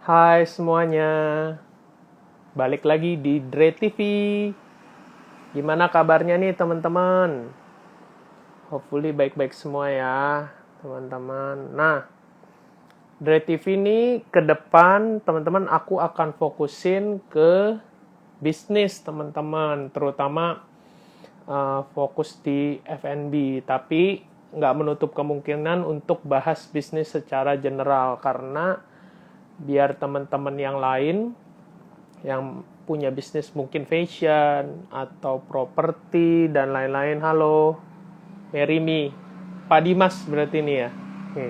Hai semuanya, balik lagi di Dre TV. Gimana kabarnya nih teman-teman? Hopefully baik-baik semua ya teman-teman. Nah, Dre TV ini ke depan teman-teman aku akan fokusin ke bisnis teman-teman, terutama fokus di F&B. Tapi nggak menutup kemungkinan untuk bahas bisnis secara general karena biar teman-teman yang lain yang punya bisnis mungkin fashion atau properti dan lain-lain. Halo, Merimi, Pak Dimas berarti ini ya. Oke.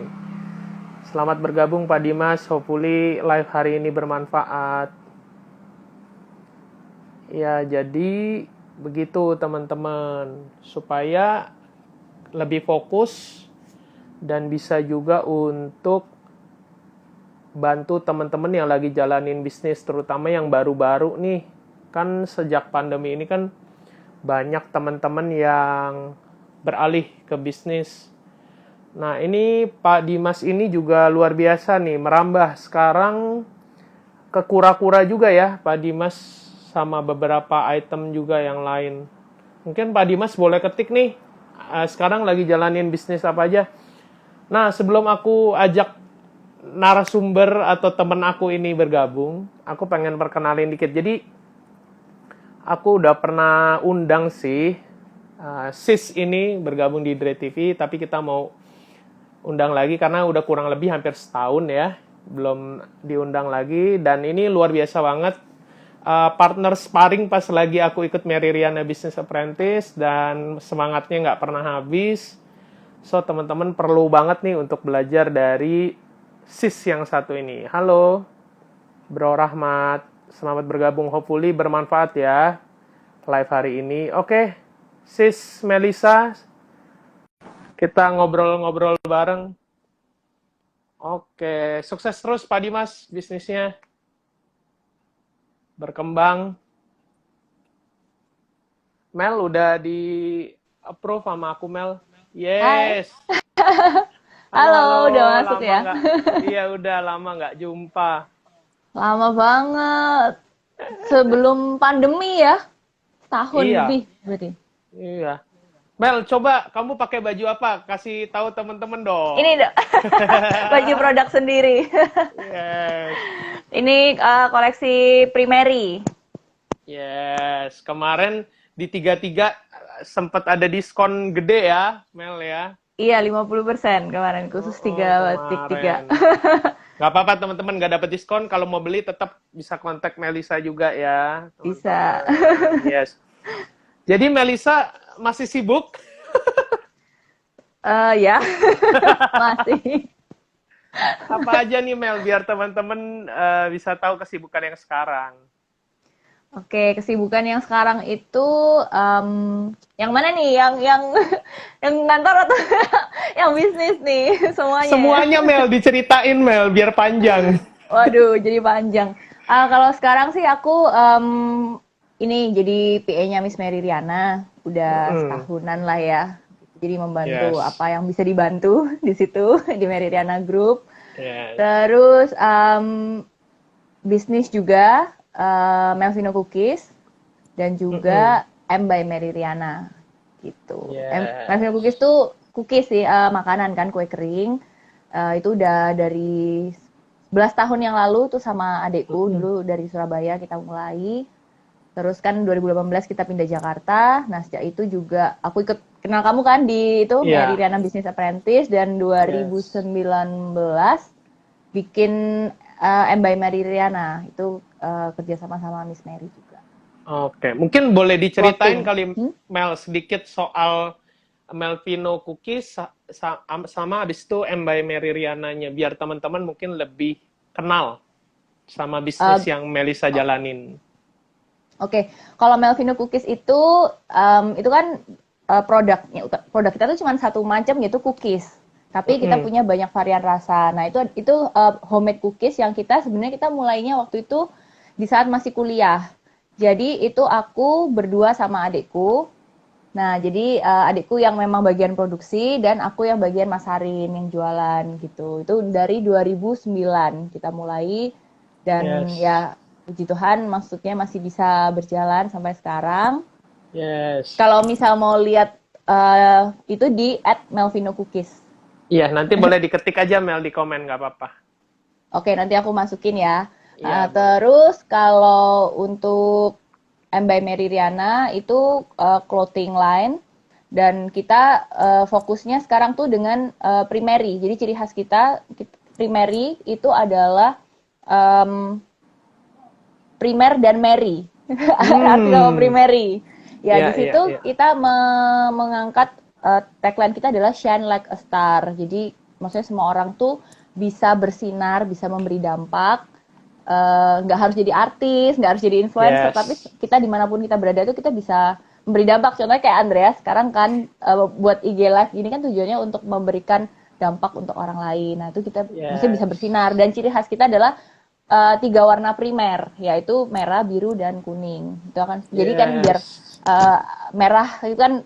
Selamat bergabung Pak Dimas, hopefully live hari ini bermanfaat. Ya, jadi begitu teman-teman, supaya lebih fokus dan bisa juga untuk bantu teman-teman yang lagi jalanin bisnis, terutama yang baru-baru nih. Kan sejak pandemi ini kan banyak teman-teman yang beralih ke bisnis. Nah, ini Pak Dimas ini juga luar biasa nih, merambah sekarang ke kura-kura juga ya, Pak Dimas, sama beberapa item juga yang lain. Mungkin Pak Dimas boleh ketik nih, sekarang lagi jalanin bisnis apa aja. Nah, sebelum aku ajak narasumber atau temen aku ini bergabung, aku pengen perkenalin dikit. Jadi, aku udah pernah undang sih Sis ini bergabung di Dre TV, tapi kita mau undang lagi karena udah kurang lebih hampir setahun ya, belum diundang lagi. Dan ini luar biasa banget, partner sparring pas lagi aku ikut Mary Riana Business Apprentice, dan semangatnya nggak pernah habis. So, teman-teman perlu banget nih untuk belajar dari Sis yang satu ini. Halo, Bro Rahmat. Selamat bergabung. Hopefully bermanfaat ya live hari ini. Oke, Sis Melisa, kita ngobrol-ngobrol bareng. Oke, sukses terus Pak Dimas bisnisnya. Berkembang. Mel, udah di approve sama aku, Mel. Hai, Yes. Halo, halo, halo. udah masuk Lama ya? nggak? Iya, udah lama nggak jumpa. Lama banget. Sebelum pandemi ya, tahun Iya, lebih berarti. iya. Mel, coba kamu pakai baju apa? Kasih tahu temen-temen Ini dong. baju produk sendiri. Yes, Ini koleksi Primary. yes. Kemarin di tiga sempat ada diskon gede ya, Mel ya. Iya, 50% kemarin khusus Oh, 3 batik 3. kemarin. Gak apa-apa teman-teman, gak dapat diskon. Kalau mau beli tetap bisa kontak Melisa juga ya, Bisa. teman-teman. Yes. Jadi Melisa masih sibuk? Ya, masih. Apa aja nih Mel, biar teman-teman bisa tahu kesibukan yang sekarang. Oke, kesibukan yang sekarang itu em, yang mana nih? Yang yang kantor atau yang bisnis nih? Semuanya ya. Semuanya Mel, diceritain Mel, biar panjang. Waduh, jadi panjang. Kalau sekarang sih aku ini jadi PA-nya Miss Mary Riana, udah Mm-mm. setahunan lah ya. Jadi membantu Yes, apa yang bisa dibantu di situ di Mary Riana Group. yes. Terus bisnis juga Melvino Cookies dan Mm-mm. juga M by Mary Riana gitu. Melvino Cookies Yes. tuh cookies sih, makanan kan, kue kering. Itu udah dari 11 tahun yang lalu tuh sama adekku, Mm-mm. dulu dari Surabaya kita mulai. Terus kan 2018 kita pindah Jakarta. Nah, sejak itu juga aku ikut kenal kamu kan di itu Mary Iya, Riana Business Apprentice, dan yes. 2019 bikin M by Mary Riana. Itu kerja sama Miss Mary juga. Oke, mungkin boleh diceritain Clothing. kali Mel sedikit soal Melvino Cookies sama abis itu M by Mary Riana-nya, biar teman-teman mungkin lebih kenal sama bisnis Uh, yang Melisa jalanin. Oke, kalau Melvino Cookies itu kan produknya, produk kita tuh cuma satu macam, yaitu cookies. Tapi kita Mm-mm. punya banyak varian rasa. Nah, itu homemade cookies yang kita sebenarnya kita mulainya waktu itu di saat masih kuliah. Jadi itu aku berdua sama adikku. Nah, jadi adikku yang memang bagian produksi dan aku yang bagian masarin, yang jualan gitu. Itu dari 2009 kita mulai. Dan Yes. ya puji Tuhan maksudnya masih bisa berjalan sampai sekarang. Yes. Kalau misal mau lihat itu di @melvinocookies. Iya, nanti boleh diketik aja Mel di komen, nggak apa-apa. Oke, nanti aku masukin ya. Iya, boleh. Terus kalau untuk M by Mary Riana itu clothing line dan kita fokusnya sekarang tuh dengan primary. Jadi ciri khas kita primary itu adalah em, primer dan Mary. Arti nama Hmm. primary. Ya, Iya, di iya, situ iya. kita mengangkat tagline kita adalah shine like a star. Jadi maksudnya semua orang tuh bisa bersinar, bisa memberi dampak. Nggak harus jadi artis, nggak harus jadi influencer, tapi Yes. kita dimanapun kita berada itu kita bisa memberi dampak. Contohnya kayak Andreas sekarang kan buat IG Live ini kan tujuannya untuk memberikan dampak untuk orang lain. Nah itu kita maksudnya bisa Yes. bersinar dan ciri khas kita adalah tiga warna primer, yaitu merah, biru, dan kuning. Itu akan jadi kan biar Yes. uh, merah itu kan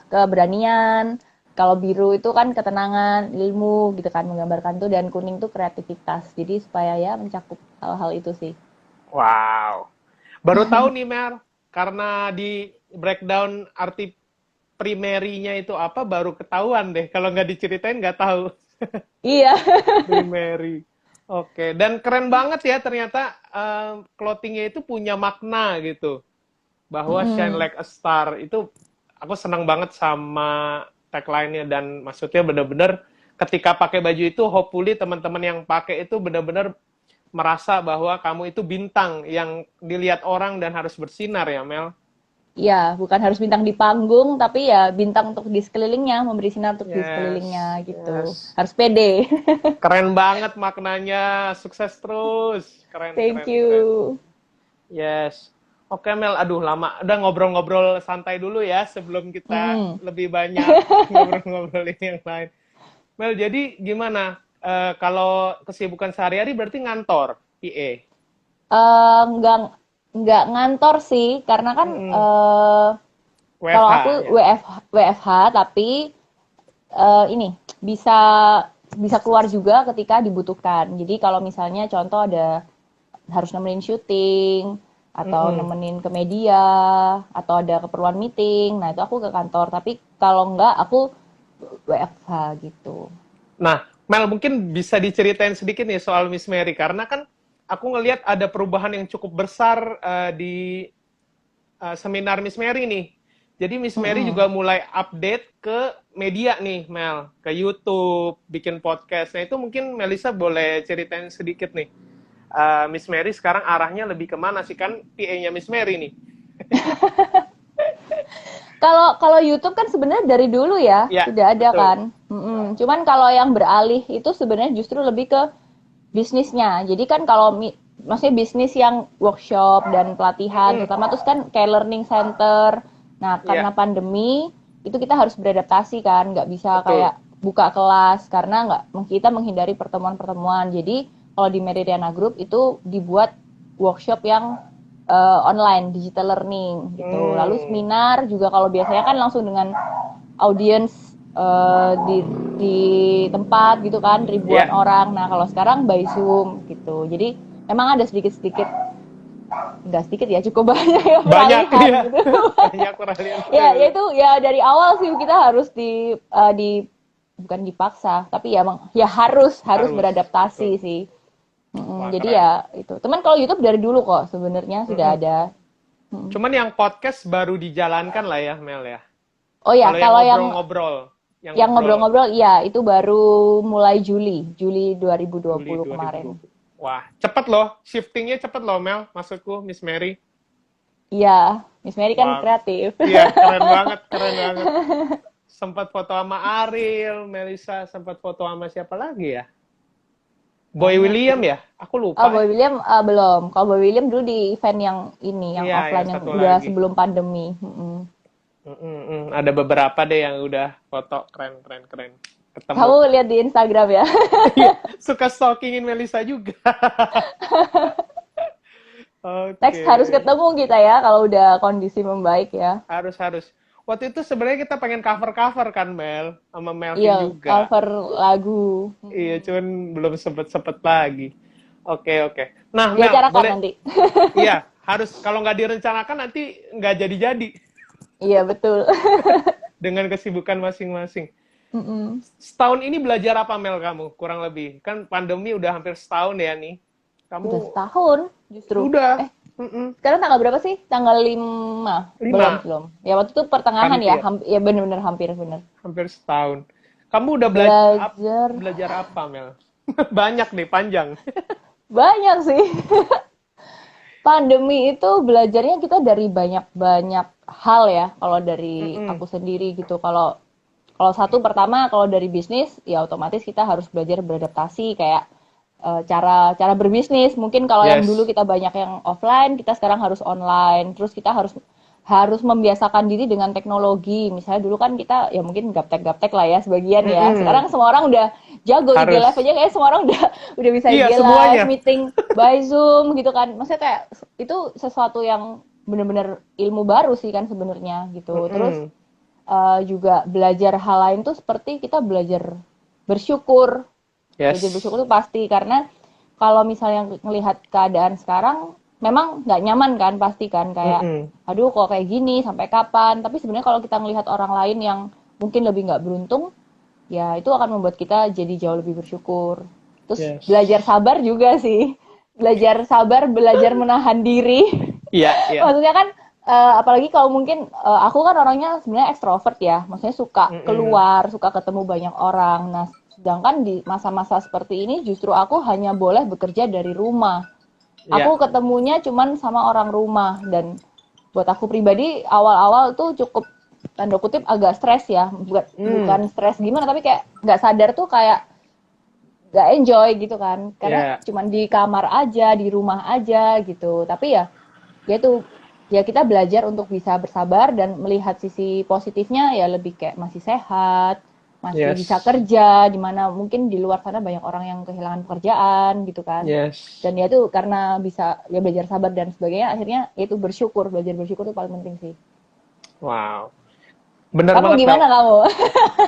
keberanian, kalau biru itu kan ketenangan, ilmu gitu kan menggambarkan tuh, dan kuning tuh kreativitas. Jadi supaya ya mencakup hal-hal itu sih. Wow. Baru tahu nih Mel, karena di breakdown arti primary-nya itu apa, baru ketahuan deh. Kalau nggak diceritain nggak tahu. Iya. Primary. Oke, dan keren banget ya ternyata clothing-nya itu punya makna gitu. Bahwa shine Mm-mm. like a star itu aku senang banget sama tagline-nya dan maksudnya bener-bener ketika pakai baju itu hopefully teman-teman yang pakai itu bener-bener merasa bahwa kamu itu bintang yang dilihat orang dan harus bersinar ya Mel. Iya, bukan harus bintang di panggung, tapi ya bintang untuk di sekelilingnya, memberi sinar untuk di sekelilingnya Yes, gitu. yes. Harus pede. Keren banget maknanya. Sukses terus. Keren, Thank keren, keren. you. Yes. Oke Mel, aduh lama. Udah ngobrol-ngobrol santai dulu ya sebelum kita Mm. lebih banyak ngobrol-ngobrolin yang lain. Mel, jadi gimana? Kalau kesibukan sehari-hari berarti ngantor, PA. Nggak ngantor sih, karena kan Mm-mm. kalau aku WFH ya. WFH, tapi ini bisa bisa keluar juga ketika dibutuhkan. Jadi kalau misalnya contoh ada harus nemenin syuting atau Mm-mm. nemenin ke media atau ada keperluan meeting, nah itu aku ke kantor. Tapi kalau enggak aku WFH gitu. Nah, Mel mungkin bisa diceritain sedikit nih soal Miss Mary karena kan aku ngelihat ada perubahan yang cukup besar di seminar Miss Mary nih. Jadi Miss Mary Mm-mm. juga mulai update ke media nih, Mel, ke YouTube, bikin podcast. Nah itu mungkin Melisa boleh ceritain sedikit nih. Miss Mary sekarang arahnya lebih kemana sih kan PA-nya Miss Mary nih? Kalau kalau YouTube kan sebenarnya dari dulu ya Ya, sudah ada betul. kan. Mm-mm. Cuman kalau yang beralih itu sebenarnya justru lebih ke bisnisnya. Jadi kan kalau maksudnya bisnis yang workshop dan pelatihan, Mm-mm. terutama terus kan kayak learning center. Nah, Ya, karena pandemi itu kita harus beradaptasi kan, nggak bisa betul. kayak buka kelas karena nggak kita menghindari pertemuan-pertemuan. Jadi kalau di Meridiana Group itu dibuat workshop yang online, digital learning gitu. Lalu Hmm. seminar juga kalau biasanya kan langsung dengan audiens di tempat gitu kan ribuan Ya, orang. Nah kalau sekarang by Zoom gitu. Jadi memang ada sedikit-sedikit, nggak sedikit ya, cukup banyak ya banyak peralihan ya. gitu. Banyak peralihan. Ya itu ya dari awal sih kita harus di bukan dipaksa tapi ya ya harus harus Harus, beradaptasi betul. sih. Wah, Jadi keren. ya itu. Teman kalau YouTube dari dulu kok sebenarnya sudah Mm-mm. ada. Cuman yang podcast baru dijalankan lah ya, Mel ya. Oh ya, Kalau yang kalau yang ngobrol-ngobrol, yang yang ngobrol ngobrol-ngobrol iya itu baru mulai Juli Juli 2020 kemarin. 2020. Wah, cepet loh. Shiftingnya cepet loh, Mel. Maksudku, Miss Mary. Iya, Miss Mary kan Wah, kreatif. iya, keren banget, keren banget. Sempat foto sama Ariel, Melisa, sempat foto sama siapa lagi ya? Boy Banyak William sih. ya? Aku Oh, lupa. Boy William belum. Kalau Boy William dulu di event yang ini, yang Iya, ya offline yang satu udah lagi. sebelum pandemi. Mm-mm. Ada beberapa deh yang udah foto keren, keren, keren. Ketemu. Kamu lihat di Instagram ya? Iya, suka stalkingin Melisa juga. Next Oke, harus ketemu kita ya kalau udah kondisi membaik ya. harus harus. Waktu itu sebenarnya kita pengen cover-cover kan Mel sama Iya, Melvin juga. cover lagu. Iya, Mm-mm. cuman belum sempet-sempet lagi. Oke, oke. Nah, Mel, Diacarakan boleh, nanti. iya, harus kalau nggak direncanakan nanti nggak jadi-jadi Iya, betul. dengan kesibukan masing-masing. Mm-mm. Setahun ini belajar apa, Mel, kamu? Kurang lebih. Kan pandemi udah hampir setahun ya nih. Kamu Udah setahun justru. udah Eh, sekarang tanggal berapa sih? Tanggal 5. Belum, 5, belum. Ya waktu itu pertengahan ya. hampir, Ya bener-bener hampir bener. hampir setahun. Kamu udah Belajar belajar apa, Mel? Banyak nih, panjang. banyak sih. Pandemi itu belajarnya kita dari banyak-banyak hal ya. Kalau dari Mm-mm. aku sendiri gitu. Kalau kalau satu pertama kalau dari bisnis ya otomatis kita harus belajar beradaptasi kayak cara cara berbisnis. Mungkin kalau yang dulu Yes, kita banyak yang offline, kita sekarang harus online. Terus kita harus harus membiasakan diri dengan teknologi. Misalnya dulu kan kita ya mungkin gaptek-gaptek lah ya sebagian ya. mm-mm. Sekarang semua orang udah jago IG live Harus. aja kayak semua orang udah bisa Iya, IG live, semuanya. meeting by Zoom gitu kan. Maksudnya kayak itu sesuatu yang bener-bener ilmu baru sih kan sebenarnya gitu. Terus Mm-mm. juga belajar hal lain tuh seperti kita belajar bersyukur. Belajar Yes. bersyukur tuh pasti karena kalau misalnya ngelihat keadaan sekarang memang nggak nyaman kan pasti kan kayak Mm-mm. aduh kok kayak gini sampai kapan, tapi sebenarnya kalau kita ngelihat orang lain yang mungkin lebih nggak beruntung ya itu akan membuat kita jadi jauh lebih bersyukur. Terus belajar Yes. sabar juga sih, belajar sabar, belajar menahan diri. Iya, iya. Maksudnya kan apalagi kalau mungkin aku kan orangnya sebenarnya ekstrovert ya, maksudnya suka Mm-mm. keluar, suka ketemu banyak orang. Nah, sedangkan di masa-masa seperti ini justru aku hanya boleh bekerja dari rumah. Aku Iya. ketemunya cuman sama orang rumah dan buat aku pribadi awal-awal tuh cukup tanda kutip agak stres ya, bukan Hmm. bukan stres gimana tapi kayak nggak sadar tuh kayak nggak enjoy gitu kan, karena Ya, cuman di kamar aja, di rumah aja gitu. Tapi ya ya itu ya kita belajar untuk bisa bersabar dan melihat sisi positifnya ya lebih kayak masih sehat, masih bisa yes. kerja di mana mungkin di luar sana banyak orang yang kehilangan pekerjaan gitu kan. Dan Yes. ya itu karena bisa ya belajar sabar dan sebagainya akhirnya ya itu bersyukur, belajar bersyukur itu paling penting sih. Wow. Bener Kamu banget, Mel. gimana kamu?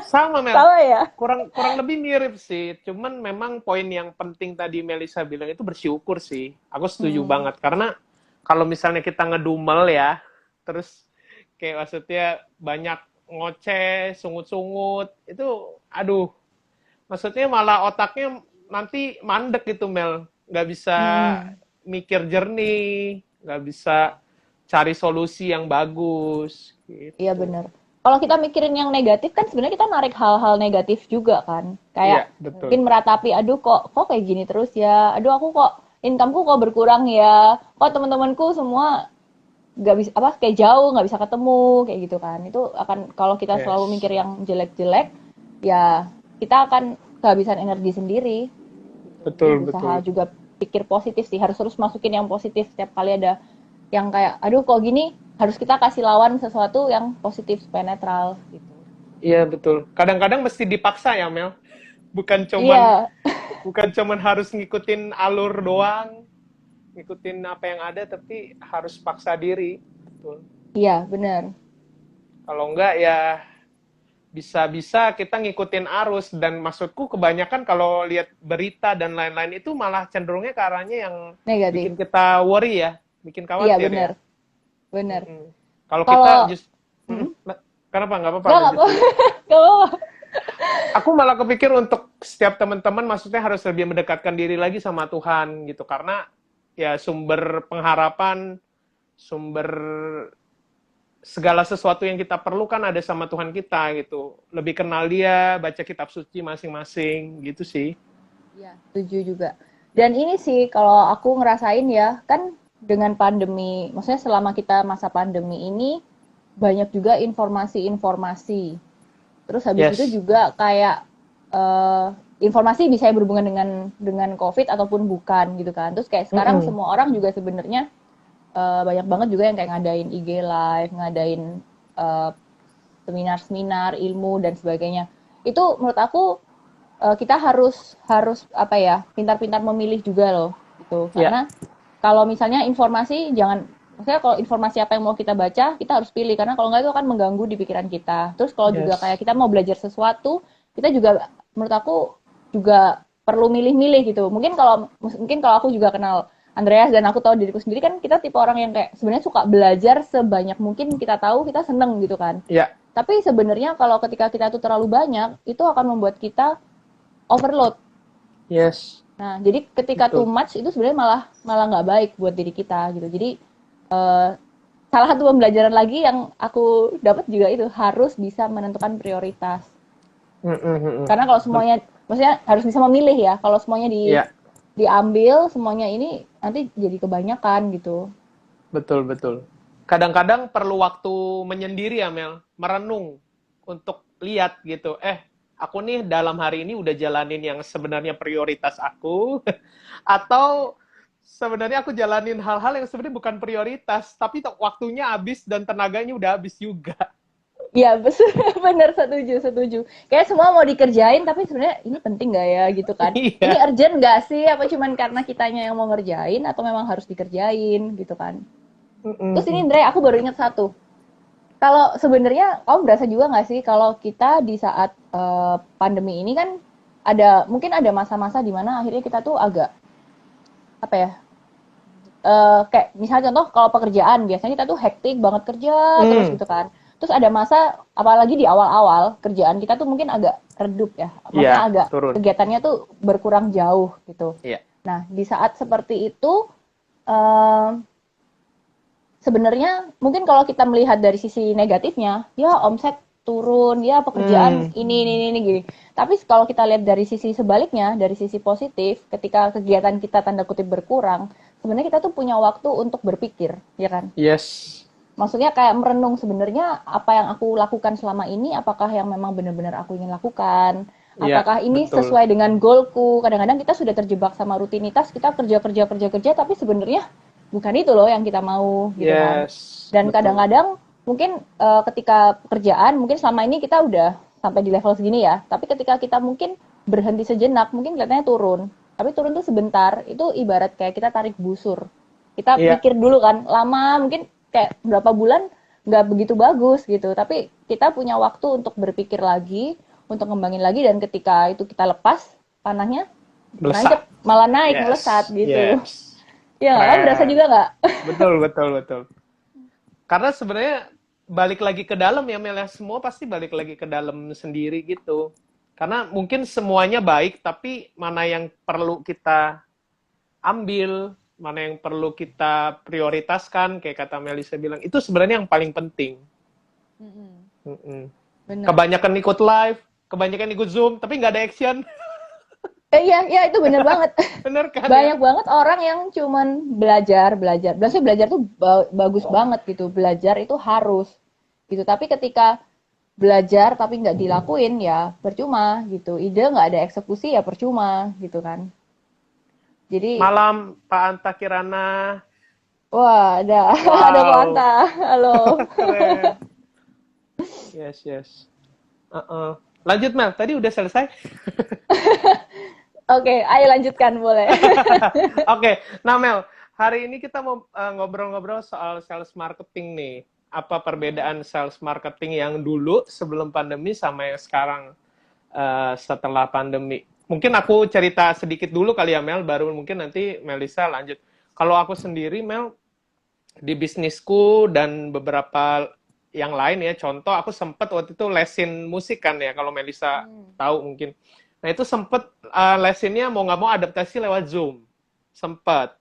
Sama, Mel. Sama ya? Kurang kurang lebih mirip sih. Cuman memang poin yang penting tadi Melisa bilang itu bersyukur sih. Aku setuju Hmm, banget. Karena kalau misalnya kita ngedumel ya, terus kayak maksudnya banyak ngoceh, sungut-sungut, itu aduh, maksudnya malah otaknya nanti mandek gitu, Mel. Nggak bisa hmm, mikir jernih, nggak bisa cari solusi yang bagus iya gitu. benar. Kalau kita mikirin yang negatif kan sebenarnya kita narik hal-hal negatif juga kan. Iya, Kayak betul. mungkin meratapi, aduh kok kayak gini terus ya. Aduh aku kok incomeku kok berkurang ya. Kok teman-temanku semua nggak bisa apa kayak jauh nggak bisa ketemu kayak gitu kan. Itu akan kalau kita selalu mikir Yes. yang jelek-jelek ya kita akan kehabisan energi sendiri gitu. Jadi Betul, berusaha betul. juga pikir positif sih, harus terus masukin yang positif setiap kali ada yang kayak aduh kok gini, harus kita kasih lawan sesuatu yang positif supaya netral gitu. Iya, betul. Kadang-kadang mesti dipaksa ya, Mel. Bukan cuman Iya, bukan cuman harus ngikutin alur doang, ngikutin apa yang ada, tapi harus paksa diri. Betul. iya bener. Kalau enggak ya bisa-bisa kita ngikutin arus, dan maksudku kebanyakan kalau lihat berita dan lain-lain itu malah cenderungnya ke arahnya yang Negatif. bikin kita worry ya, bikin Iya khawatir bener, ya. bener. Mm-mm. Kalau kita Kalau just kenapa nggak apa-apa nggak lanjut apa, dulu. nggak apa. Aku malah kepikir untuk setiap teman-teman maksudnya harus lebih mendekatkan diri lagi sama Tuhan gitu, karena ya sumber pengharapan, sumber segala sesuatu yang kita perlukan ada sama Tuhan kita gitu. Lebih kenal Dia, baca kitab suci masing-masing gitu sih. Iya, setuju juga. Dan ini sih kalau aku ngerasain ya, kan dengan pandemi, maksudnya selama kita masa pandemi ini banyak juga informasi-informasi. Terus habis itu Yes. juga kayak eh, informasi bisa berhubungan dengan COVID ataupun bukan gitu kan. Terus kayak sekarang Mm-mm. semua orang juga sebenarnya banyak banget juga yang kayak ngadain IG live, ngadain eh, seminar-seminar ilmu dan sebagainya. Itu menurut aku kita harus harus apa ya pintar-pintar memilih juga loh gitu Ya. karena kalau misalnya informasi jangan maksudnya kalau informasi apa yang mau kita baca kita harus pilih karena kalau nggak itu akan mengganggu di pikiran kita terus kalau juga kayak Yes. kita mau belajar sesuatu kita juga menurut aku juga perlu milih-milih gitu. Mungkin kalau aku juga kenal Andreas dan aku tahu diriku sendiri kan kita tipe orang yang kayak sebenarnya suka belajar sebanyak mungkin kita tahu kita seneng gitu kan. Ya, Tapi sebenarnya kalau ketika kita tuh terlalu banyak itu akan membuat kita overload. yes, Nah, jadi ketika too betul. much itu sebenarnya malah malah nggak baik buat diri kita gitu. Jadi eh, salah satu pembelajaran lagi yang aku dapat juga itu harus bisa menentukan prioritas. Mm, mm, mm, mm. Karena kalau semuanya, maksudnya harus bisa memilih ya. Kalau semuanya Ya, diambil, semuanya ini nanti jadi kebanyakan gitu. betul, betul. Kadang-kadang perlu waktu menyendiri ya, Mel, merenung untuk lihat gitu. Aku nih dalam hari ini udah jalanin yang sebenarnya prioritas aku, atau sebenarnya aku jalanin hal-hal yang sebenarnya bukan prioritas, tapi waktunya habis dan tenaganya udah habis juga. Iya, bener, setuju, setuju. Kayak semua mau dikerjain, tapi sebenarnya ini penting nggak ya gitu kan? Ini Iya. urgent nggak sih? Apa cuman karena kitanya yang mau ngerjain, atau memang harus dikerjain gitu kan? Mm, mm, Terus ini mm. Andre, aku baru ingat satu. Kalau sebenarnya kamu berasa juga nggak sih kalau kita di saat pandemi ini kan mungkin ada masa-masa di mana akhirnya kita tuh agak apa ya, kayak misalnya contoh kalau pekerjaan biasanya kita tuh hektik banget kerja terus Hmm, gitu kan. Terus ada masa apalagi di awal-awal kerjaan kita tuh mungkin agak redup ya. Maksudnya iya, agak turun. kegiatannya tuh berkurang jauh gitu. Iya, Nah, di saat seperti itu eh, sebenarnya mungkin kalau kita melihat dari sisi negatifnya, ya omset turun, ya pekerjaan hmm, ini gini. Tapi kalau kita lihat dari sisi sebaliknya, dari sisi positif, ketika kegiatan kita tanda kutip berkurang, sebenarnya kita tuh punya waktu untuk berpikir, ya kan? yes, Maksudnya kayak merenung sebenarnya apa yang aku lakukan selama ini, apakah yang memang benar-benar aku ingin lakukan? iya, Apakah ini betul. sesuai dengan goalku? Kadang-kadang kita sudah terjebak sama rutinitas, kita kerja kerja kerja kerja, tapi sebenarnya bukan itu loh yang kita mau gitu kan. Yes, Dan betul. kadang-kadang mungkin ketika pekerjaan mungkin selama ini kita udah sampai di level segini ya, tapi ketika kita mungkin berhenti sejenak, mungkin kelihatannya turun. Tapi turun tuh sebentar, itu ibarat kayak kita tarik busur. Kita Iya, mikir dulu kan, lama mungkin kayak berapa bulan nggak begitu bagus gitu. Tapi kita punya waktu untuk berpikir lagi, untuk ngembangin lagi, dan ketika itu kita lepas panahnya, melesat. nancep, malah naik, melesat Yes, gitu. yes. Ya nggak? Kamu berasa Keren. juga nggak? Betul, betul, betul. Karena sebenarnya balik lagi ke dalam ya, Mel, ya. Semua pasti balik lagi ke dalam sendiri gitu. Karena mungkin semuanya baik, tapi mana yang perlu kita ambil, mana yang perlu kita prioritaskan, kayak kata Melisa bilang, itu sebenarnya yang paling penting. Mm-mm. Bener. Kebanyakan ikut live, kebanyakan ikut Zoom, tapi nggak ada action. Iya, iya itu bener banget. Bener kan ya? Banyak banget orang yang cuman belajar, belajar. Biasanya belajar tuh bagus banget gitu. Belajar itu harus gitu. Tapi ketika belajar tapi nggak dilakuin ya percuma gitu. Ide nggak ada eksekusi ya percuma gitu kan. Jadi, Malam, Pak Anta Kirana. wah ada ada Wow, Puanta. Halo. keren. Yes, yes. Uh-uh. Lanjut, Mel. Tadi udah selesai? Oke, ayo lanjutkan boleh. Oke, nah Mel, hari ini kita mau ngobrol-ngobrol soal sales marketing nih. Apa perbedaan sales marketing yang dulu sebelum pandemi sama yang sekarang setelah pandemi? Mungkin aku cerita sedikit dulu kali ya Mel, baru mungkin nanti Melisa lanjut. Kalau aku sendiri Mel, di bisnisku dan beberapa yang lain ya, contoh aku sempet waktu itu lesin musik kan ya, kalau Melisa tahu mungkin. Nah itu sempet lesinnya mau nggak mau adaptasi lewat Zoom. Sempet.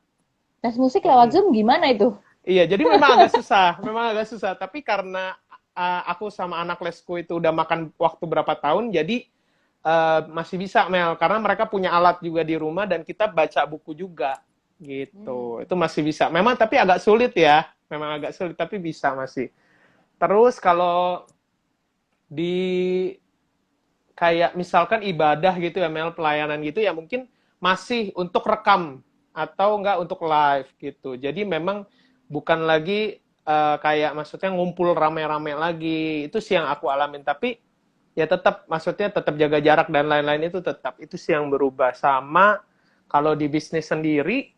Tes musik lewat Mm-mm. Zoom gimana itu? Iya, jadi memang agak susah, memang agak susah. Tapi karena aku sama anak lesku itu udah makan waktu berapa tahun, jadi masih bisa Mel, karena mereka punya alat juga di rumah dan kita baca buku juga, gitu. Itu masih bisa. Memang tapi agak sulit ya, memang agak sulit tapi bisa masih. Terus kalau di kayak misalkan ibadah gitu ya Mel, pelayanan gitu ya mungkin masih untuk rekam atau enggak untuk live gitu. Jadi memang bukan lagi kayak maksudnya ngumpul rame-rame lagi. Itu sih yang aku alamin. Tapi ya tetap maksudnya tetap jaga jarak dan lain-lain itu tetap. Itu sih yang berubah. Sama kalau di bisnis sendiri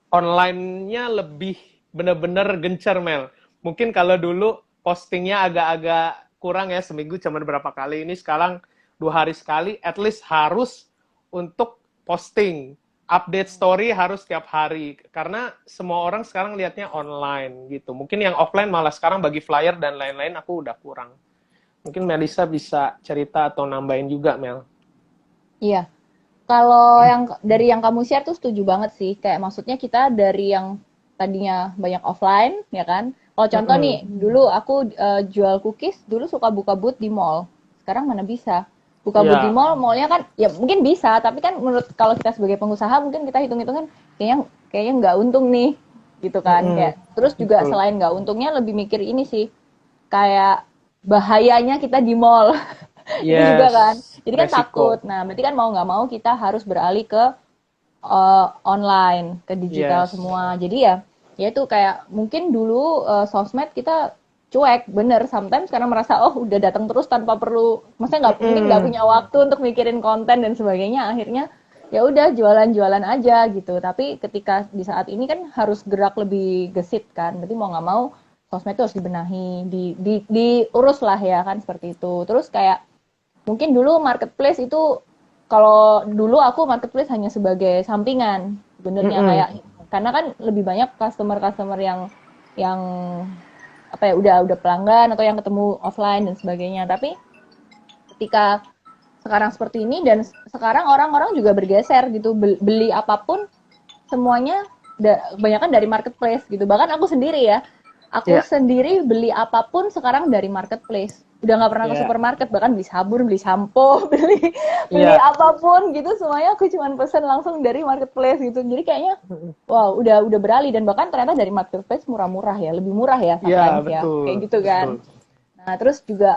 online-nya lebih bener-bener gencar Mel. Mungkin kalau dulu postingnya agak-agak kurang ya, seminggu cuma berapa kali, ini sekarang 2 hari sekali, at least harus untuk posting. Update story harus tiap hari. Karena semua orang sekarang lihatnya online gitu. Mungkin yang offline malah sekarang bagi flyer dan lain-lain aku udah kurang. Mungkin Melisa bisa cerita atau nambahin juga, Mel. Iya. Kalau yang dari yang kamu share tuh setuju banget sih. Kayak maksudnya kita dari yang tadinya banyak offline, ya kan? Kalau contoh nih, dulu aku jual cookies, dulu suka buka booth di mall. Sekarang mana bisa? Buka booth di Ya, mall, mallnya kan ya mungkin bisa, tapi kan menurut kalau kita sebagai pengusaha mungkin kita hitung-hitung kan kayaknya kayaknya nggak untung nih, gitu kan? Kayak terus juga betul. selain nggak untungnya lebih mikir ini sih, kayak bahayanya kita di mall. Itu juga kan. Yes, Jadi kan takut. resiko. Nah, berarti kan mau nggak mau kita harus beralih ke online, ke digital Yes. semua. Jadi ya itu kayak mungkin dulu sosmed kita cuek, bener. Sometimes karena merasa oh udah datang terus tanpa perlu, maksudnya nggak mungkin nggak punya waktu untuk mikirin konten dan sebagainya. Akhirnya ya udah jualan-jualan aja gitu. Tapi ketika di saat ini kan harus gerak lebih gesit kan. Berarti mau nggak mau sosmed itu harus dibenahi, diurus lah ya kan seperti itu. Terus kayak mungkin dulu marketplace itu kalau dulu aku marketplace hanya sebagai sampingan sebenarnya kayak karena kan lebih banyak customer-customer yang apa ya udah pelanggan atau yang ketemu offline dan sebagainya. Tapi ketika sekarang seperti ini dan sekarang orang-orang juga bergeser gitu beli apapun semuanya kebanyakan dari marketplace gitu. Bahkan aku sendiri ya, aku Ya, sendiri beli apapun sekarang dari marketplace. Udah nggak pernah ke ya, supermarket, bahkan beli sabun, beli sampo, beli ya. apapun gitu semuanya aku cuma pesen langsung dari marketplace gitu. Jadi kayaknya wow, udah beralih dan bahkan ternyata dari marketplace murah-murah ya, lebih murah ya Ya, sometimes ya. Kayak betul, gitu kan. betul. Nah, terus juga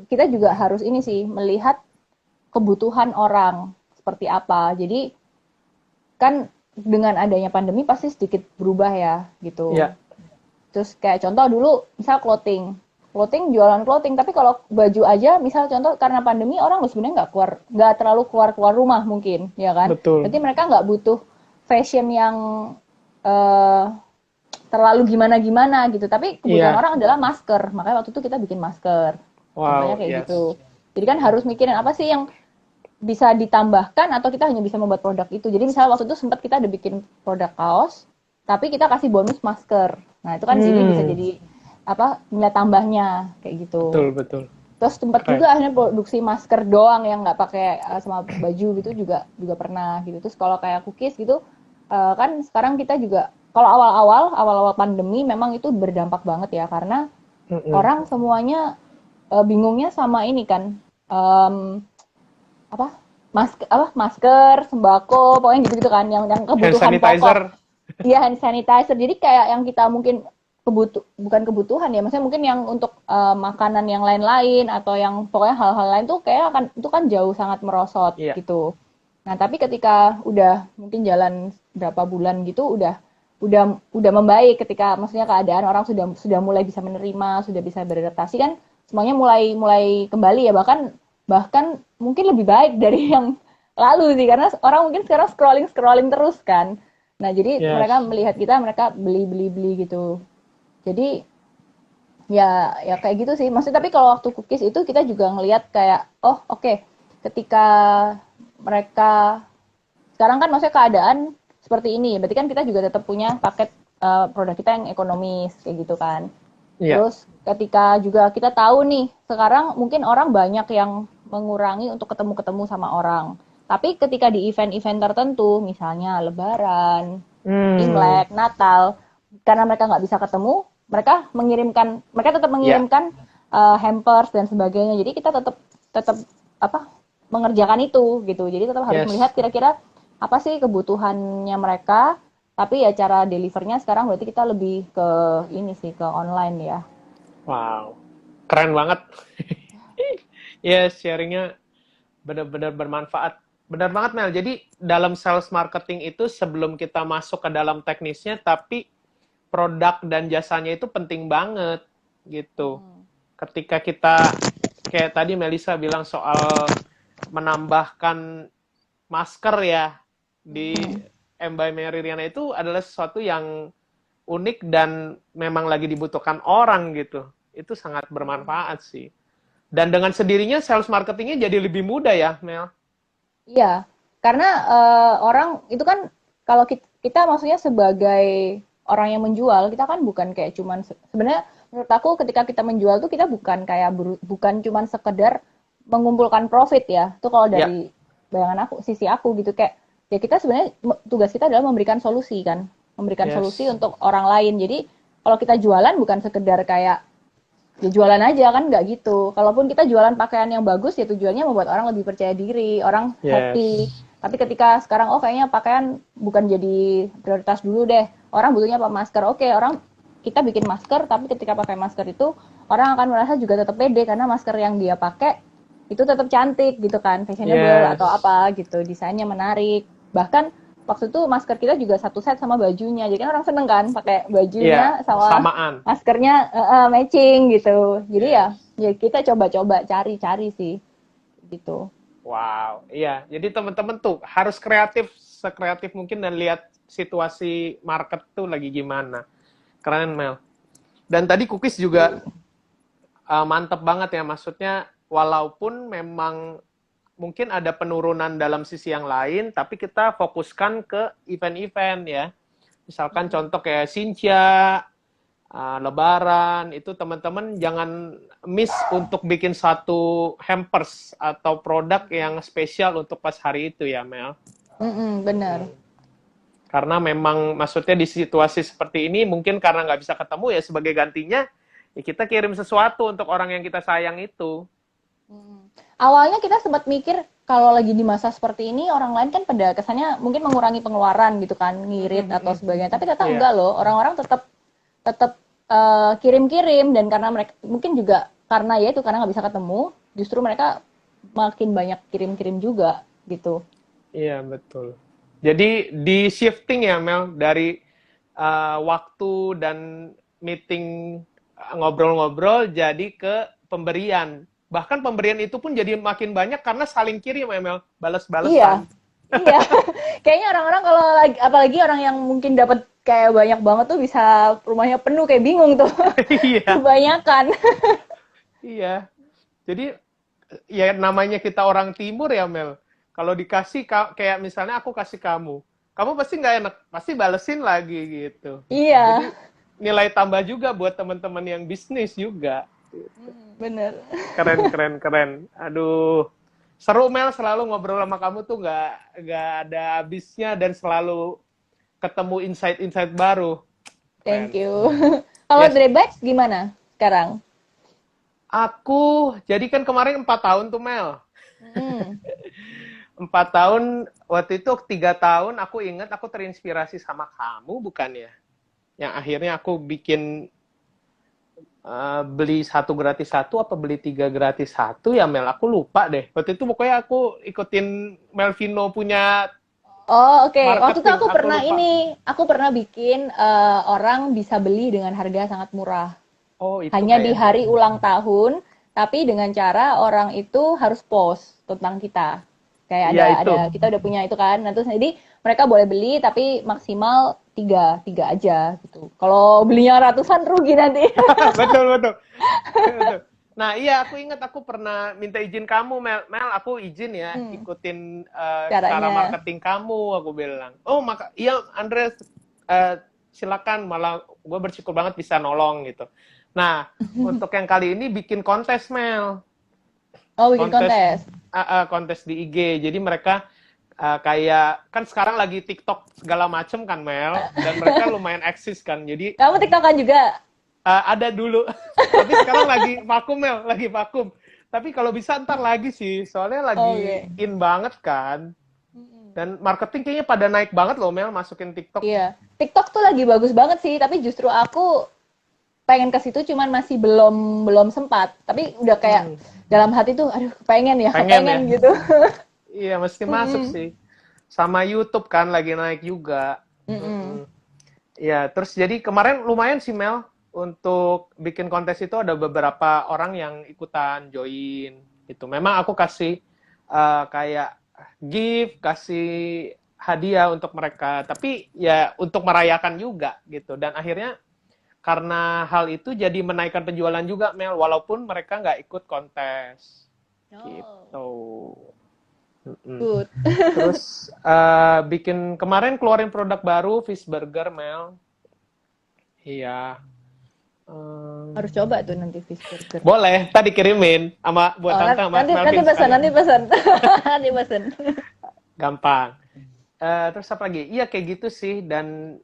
kita juga harus ini sih melihat kebutuhan orang seperti apa. Jadi kan dengan adanya pandemi pasti sedikit berubah ya gitu. Ya, Terus kayak contoh dulu misal clothing, clothing jualan clothing, tapi kalau baju aja misal contoh karena pandemi orang sebenarnya nggak terlalu keluar rumah mungkin ya kan. betul. Berarti mereka nggak butuh fashion yang eh, terlalu gimana-gimana gitu. Tapi kebutuhan Iya. orang adalah masker. Makanya waktu itu kita bikin masker. Contohnya Wow, kayak yes. gitu. Jadi kan harus mikirin apa sih yang bisa ditambahkan atau kita hanya bisa membuat produk itu. Jadi misalnya waktu itu sempat kita ada bikin produk kaos, tapi kita kasih bonus masker. Nah itu kan jadi bisa Hmm, jadi apa nilai tambahnya kayak gitu. betul, betul. Terus sempat Keren. juga akhirnya produksi masker doang yang nggak pakai sama baju gitu juga juga pernah gitu. Terus kalau kayak cookies gitu kan sekarang kita juga kalau awal-awal pandemi memang itu berdampak banget ya karena Mm-mm. orang semuanya bingungnya sama ini kan em, apa masker sembako pokoknya gitu gitu kan yang Hand kebutuhan pokok. sanitizer. Iya, hand sanitizer. Jadi kayak yang kita mungkin bukan kebutuhan ya, maksudnya mungkin yang untuk makanan yang lain-lain atau yang pokoknya hal-hal lain tuh kayak akan itu kan jauh sangat merosot Iya. gitu. Nah, tapi ketika udah mungkin jalan berapa bulan gitu udah membaik ketika maksudnya keadaan orang sudah mulai bisa menerima, sudah bisa beradaptasi kan semuanya mulai mulai kembali ya bahkan bahkan mungkin lebih baik dari yang lalu sih karena orang mungkin sekarang scrolling scrolling terus kan. Nah, jadi mereka Yes. melihat kita, mereka beli-beli-beli gitu. Jadi ya kayak gitu sih. Maksudnya tapi kalau waktu cookies itu kita juga ngelihat kayak oh oke, okay, ketika mereka sekarang kan maksudnya keadaan seperti ini, berarti kan kita juga tetap punya paket produk kita yang ekonomis kayak gitu kan. Iya. Terus ketika juga kita tahu nih, sekarang mungkin orang banyak yang mengurangi untuk ketemu-ketemu sama orang. Tapi ketika di event-event tertentu, misalnya Lebaran, Hmm. Imlek, Natal, karena mereka nggak bisa ketemu, mereka tetap Ya. mengirimkan hampers dan sebagainya. Jadi kita tetap tetap apa mengerjakan itu gitu. Jadi tetap harus melihat Yes. kira-kira apa sih kebutuhannya mereka. Tapi ya cara delivernya sekarang berarti kita lebih ke ini sih ke online ya. Wow. Keren banget. Yes, sharingnya benar-benar bermanfaat. Benar banget, Mel. Jadi dalam sales marketing itu sebelum kita masuk ke dalam teknisnya, tapi produk dan jasanya itu penting banget gitu. Ketika kita kayak tadi Melisa bilang soal menambahkan masker ya di M by Mary Riana itu adalah sesuatu yang unik dan memang lagi dibutuhkan orang gitu. Itu sangat bermanfaat sih. Dan dengan sendirinya sales marketingnya jadi lebih mudah ya, Mel. Iya, Karena orang itu kan kalau kita maksudnya sebagai orang yang menjual, kita kan bukan kayak cuman sebenarnya menurut aku ketika kita menjual tuh kita bukan kayak bukan cuman sekedar mengumpulkan profit ya. Itu kalau Ya, dari bayangan aku, sisi aku gitu kayak ya kita sebenarnya tugas kita adalah memberikan solusi kan, memberikan solusi yes. untuk orang lain. Jadi kalau kita jualan bukan sekedar kayak ya jualan aja kan nggak gitu. Kalaupun kita jualan pakaian yang bagus ya tujuannya membuat orang lebih percaya diri, orang happy. Yes. Tapi ketika sekarang oh kayaknya pakaian bukan jadi prioritas dulu deh. Orang butuhnya apa masker. Oke, orang kita bikin masker tapi ketika pakai masker itu orang akan merasa juga tetap pede karena masker yang dia pakai itu tetap cantik gitu kan, fashionable atau Yes. apa gitu, desainnya menarik. Bahkan waktu itu masker kita juga satu set sama bajunya. Jadi kan orang seneng kan pakai Iya, bajunya sama samaan. maskernya matching gitu. Jadi ya Yes. ya kita coba-coba cari-cari sih gitu. Wow, iya. Jadi teman-teman tuh harus kreatif, sekreatif mungkin dan lihat situasi market tuh lagi gimana. Keren, Mel. Dan tadi cookies juga mantep banget ya, maksudnya walaupun memang mungkin ada penurunan dalam sisi yang lain, tapi kita fokuskan ke event-event ya. Misalkan contoh kayak Sinja, Lebaran, itu teman-teman jangan miss untuk bikin satu hampers atau produk yang spesial untuk pas hari itu ya, Mel. Bener. Karena memang maksudnya di situasi seperti ini mungkin karena nggak bisa ketemu ya sebagai gantinya ya kita kirim sesuatu untuk orang yang kita sayang itu. Awalnya kita sempat mikir kalau lagi di masa seperti ini orang lain kan pada kesannya mungkin mengurangi pengeluaran gitu kan, ngirit atau sebagainya. Tapi ternyata Iya, enggak loh, orang-orang tetap tetap kirim-kirim dan karena mereka mungkin juga karena ya itu karena nggak bisa ketemu, justru mereka makin banyak kirim-kirim juga gitu. iya betul. Jadi di shifting ya Mel dari waktu dan meeting ngobrol-ngobrol jadi ke pemberian. Bahkan pemberian itu pun jadi makin banyak karena saling kirim ya Mel, Iya, balas-balesan. iya. Kayaknya orang-orang kalau lagi, apalagi orang yang mungkin dapat kayak banyak banget tuh bisa rumahnya penuh kayak bingung tuh. Iya, Kebanyakan. iya. Jadi ya namanya kita orang timur ya Mel. Kalau dikasih kayak misalnya aku kasih kamu pasti nggak enak, pasti balesin lagi gitu. Iya, Jadi nilai tambah juga buat teman-teman yang bisnis juga. bener. Keren, keren, keren. Aduh, seru Mel selalu ngobrol sama kamu tuh nggak ada habisnya dan selalu ketemu insight-insight baru. Thank Keren. you. Kalau Yes, Dre Bites gimana sekarang? aku jadi kan kemarin 4 tahun tuh Mel. Hmm. 4 tahun, waktu itu 3 tahun aku inget aku terinspirasi sama kamu bukan ya? Yang akhirnya aku bikin beli satu gratis satu apa beli tiga gratis satu ya Mel, aku lupa deh. Waktu itu pokoknya aku ikutin Melvino punya Oh, oke. Waktu itu marketing, aku aku pernah lupa. ini, aku pernah bikin orang bisa beli dengan harga sangat murah. Oh itu Hanya di kayaknya. hari ulang tahun, tapi dengan cara orang itu harus post tentang kita. Kayak Iya ada itu. kita udah punya itu kan. Nah, terus jadi mereka boleh beli tapi maksimal tiga aja gitu. Kalau belinya ratusan rugi nanti. Betul, betul. Betul. Nah, iya aku ingat aku pernah minta izin kamu, Mel. Mel, aku izin ya Hmm, ikutin cara caranya. marketing kamu, aku bilang. Oh, iya Andres, silakan. Malah gue bersyukur banget bisa nolong gitu. Nah, untuk yang kali ini bikin kontes, Mel. Oh, bikin Kontes kontes. kontes di IG. Jadi mereka kayak kan sekarang lagi TikTok segala macem kan, Mel, dan mereka lumayan eksis kan. Jadi Kamu TikTokan juga? ada dulu, tapi sekarang lagi vakum Mel, lagi vakum. Tapi kalau bisa ntar lagi sih, soalnya lagi Oke. in banget kan. Dan marketing kayaknya pada naik banget loh Mel, masukin TikTok. Iya. TikTok tuh lagi bagus banget sih, tapi justru aku pengen ke situ cuman masih belum belum sempat. Tapi udah kayak dalam hati tuh aduh kepengen ya, Pengen ya? kepengen gitu. Iya, mesti masuk Mm-mm. sih. Sama YouTube kan lagi naik juga. Mm-mm. Mm-mm. Ya, terus jadi kemarin lumayan sih Mel, untuk bikin kontes itu ada beberapa orang yang ikutan join gitu. Memang aku kasih kayak gift, kasih hadiah untuk mereka, tapi ya untuk merayakan juga gitu. Dan akhirnya karena hal itu jadi menaikkan penjualan juga Mel, walaupun mereka nggak ikut kontes Oh. gitu. Mm-mm. Good. Terus bikin kemarin keluarin produk baru fish burger Mel. Iya. Harus coba tuh nanti fish burger. Boleh, tadi kirimin sama buat Oh, tante sama nanti nanti Melvin pesan, sekalian. nanti pesan. Nanti pesan. Gampang. Terus apa lagi? Iya kayak gitu sih. Dan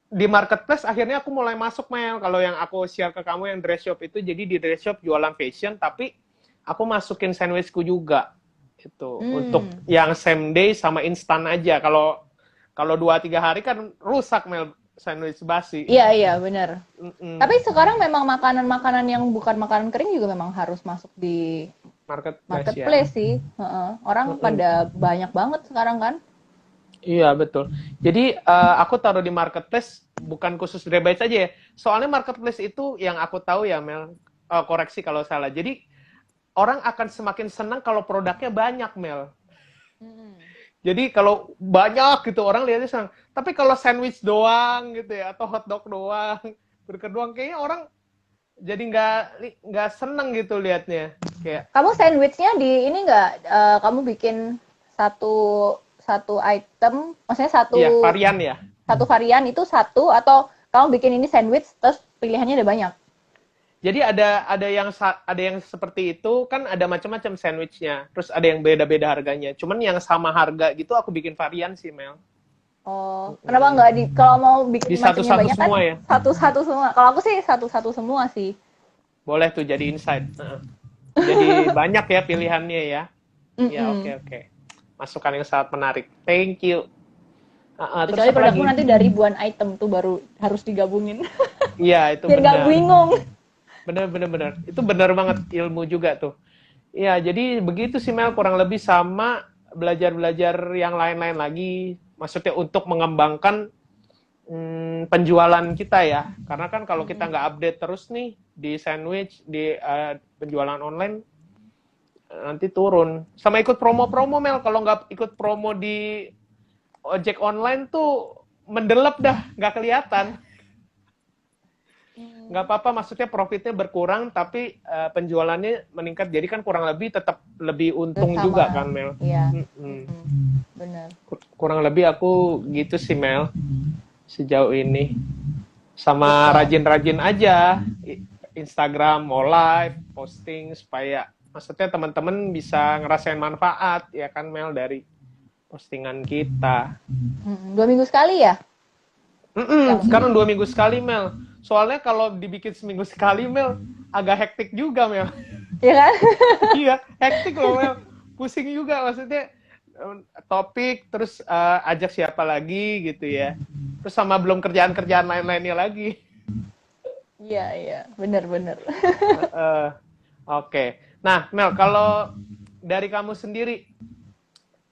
di marketplace akhirnya aku mulai masuk Mel. Kalau yang aku share ke kamu yang dress shop itu, jadi di dress shop jualan fashion, tapi aku masukin sandwichku juga. Itu untuk Hmm. yang same day sama instan aja. Kalau kalau 2-3 hari kan rusak Mel sandwich basi. Iya, iya, benar. Mm-mm. Tapi sekarang memang makanan-makanan yang bukan makanan kering juga memang harus masuk di Marketplace ya. marketplace sih. Heeh. Orang Mm-mm. pada banyak banget sekarang kan. Iya betul. Jadi aku taruh di marketplace bukan khusus Rebaits aja ya. Soalnya marketplace itu yang aku tahu ya Mel, koreksi kalau salah. Jadi orang akan semakin senang kalau produknya banyak Mel. Jadi kalau banyak gitu orang lihatnya senang. Tapi kalau sandwich doang gitu ya atau hotdog doang, burger doang kayaknya orang jadi nggak seneng gitu liatnya. Kayak Kamu sandwichnya di ini nggak? Kamu bikin satu satu item, maksudnya satu iya varian ya. satu varian itu satu atau kamu bikin ini sandwich terus pilihannya ada banyak? Jadi ada yang seperti itu kan ada macam-macam sandwichnya. Terus ada yang beda-beda harganya. Cuman yang sama harga gitu aku bikin varian sih Mel. Oh, kenapa nggak di kalau mau bikin Di macamnya satu-satu banyak kan semua ya. satu-satu semua. Kalau aku sih satu-satu semua sih. Boleh tuh jadi insight. Jadi banyak ya pilihannya ya. Ya oke Mm-mm. oke. Masukan yang sangat menarik. Thank you. Terus Kecuali apa produkmu lagi? nanti dari ribuan item tuh baru harus digabungin. Iya itu Biar nggak benar. bingung. Benar benar benar. Itu benar banget ilmu juga tuh. Iya, jadi begitu sih Mel kurang lebih sama belajar-belajar yang lain-lain lagi. Maksudnya untuk mengembangkan penjualan kita ya. Karena kan kalau kita nggak update terus nih di sandwich, di penjualan online, nanti turun. Sama ikut promo-promo Mel. Kalau nggak ikut promo di ojek online tuh mendelep dah, nggak kelihatan. Nggak apa-apa, maksudnya profitnya berkurang, tapi penjualannya meningkat. Jadi kan kurang lebih tetap lebih untung juga Sama. kan Mel. Iya. Mm-mm. Bener. Kurang lebih aku gitu sih Mel sejauh ini. Sama Gitu. rajin-rajin aja Instagram mau live posting supaya maksudnya teman-teman bisa ngerasain manfaat ya kan Mel dari postingan kita. 2 minggu sekali ya? Yang Sekarang 2 minggu sekali Mel. Soalnya kalau dibikin seminggu sekali Mel agak hektik juga Mel. ya kan? Iya hektik loh Mel. Pusing juga maksudnya topik terus ajak siapa lagi gitu ya. Terus sama belum kerjaan-kerjaan lain-lainnya lagi. Iya, iya. Bener-bener. Oke. Nah, Mel, kalau dari kamu sendiri,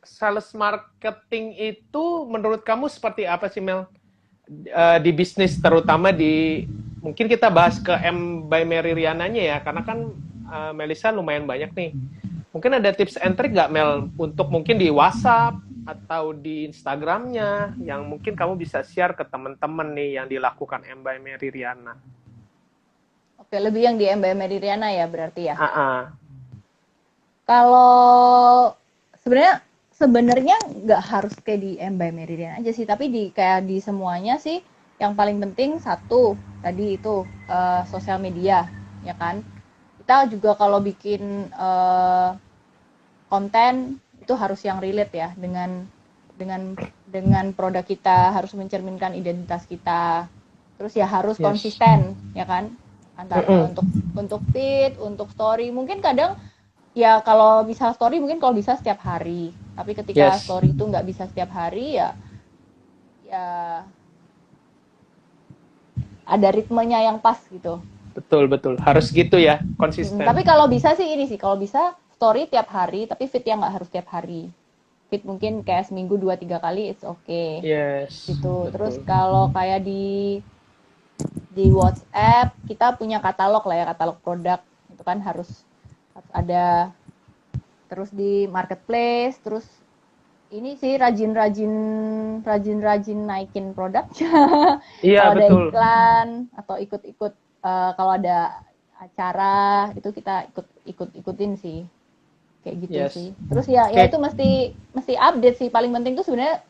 sales marketing itu menurut kamu seperti apa sih, Mel? Di bisnis, terutama di, mungkin kita bahas ke M by Mary Riananya ya, karena kan Melisa lumayan banyak nih. Mungkin ada tips and trick nggak, Mel, untuk mungkin di WhatsApp atau di Instagramnya, yang mungkin kamu bisa share ke teman-teman nih yang dilakukan M by Mary Riana. Oke, lebih yang di MBM Mediriana ya berarti ya. Ah, ah. Kalau sebenarnya sebenarnya nggak harus kayak di MBM Mediriana aja sih, tapi di kayak di semuanya sih yang paling penting satu tadi itu sosial media, ya kan? Kita juga kalau bikin konten itu harus yang relate ya dengan dengan produk kita, harus mencerminkan identitas kita. Terus ya harus Yes. konsisten, ya kan? Antara untuk feed, untuk story. Mungkin kadang ya kalau bisa story mungkin kalau bisa setiap hari. Tapi ketika Yes. story itu nggak bisa setiap hari ya ya ada ritmenya yang pas gitu. Betul, betul. Harus gitu ya, konsisten. Tapi kalau bisa sih ini sih, kalau bisa story tiap hari, tapi feed yang nggak harus tiap hari. Feed mungkin kayak seminggu 2-3 kali, it's okay. Yes. Gitu. Betul. Terus kalau kayak di WhatsApp kita punya katalog lah ya, katalog produk itu kan harus ada. Terus di marketplace, terus ini sih rajin-rajin naikin produk. Iya, Kalau ada betul. iklan atau ikut-ikut kalau ada acara itu kita ikutin sih. kayak gitu Yes. sih. Terus ya Kayak itu mesti update sih. Paling penting tuh sebenarnya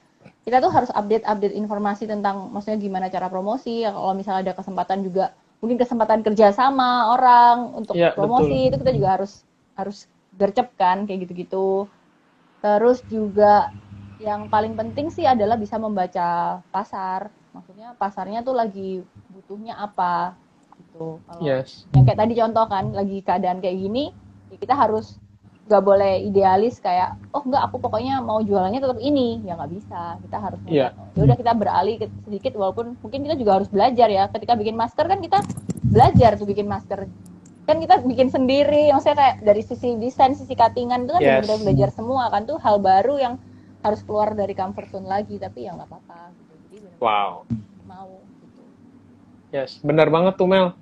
kita tuh harus update informasi tentang maksudnya gimana cara promosi. Ya, kalau misalnya ada kesempatan juga mungkin kesempatan kerja sama orang untuk ya betul. promosi itu kita juga harus gercep kan kayak gitu-gitu. Terus juga yang paling penting sih adalah bisa membaca pasar. Maksudnya pasarnya tuh lagi butuhnya apa gitu. Kalau Yes. yang kayak tadi contoh kan lagi keadaan kayak gini, ya kita harus nggak boleh idealis kayak oh enggak aku pokoknya mau jualannya tetap ini ya nggak bisa kita harus Iya. melihat ya udah kita beralih sedikit walaupun mungkin kita juga harus belajar ya ketika bikin masker kan kita belajar tuh bikin masker kan kita bikin sendiri maksudnya kayak dari sisi desain sisi cuttingan itu kan Yes. benar-benar belajar semua kan tuh hal baru yang harus keluar dari comfort zone lagi tapi ya nggak apa-apa gitu jadi benar-benar Wow. mau gitu. Yes, benar banget tuh Mel.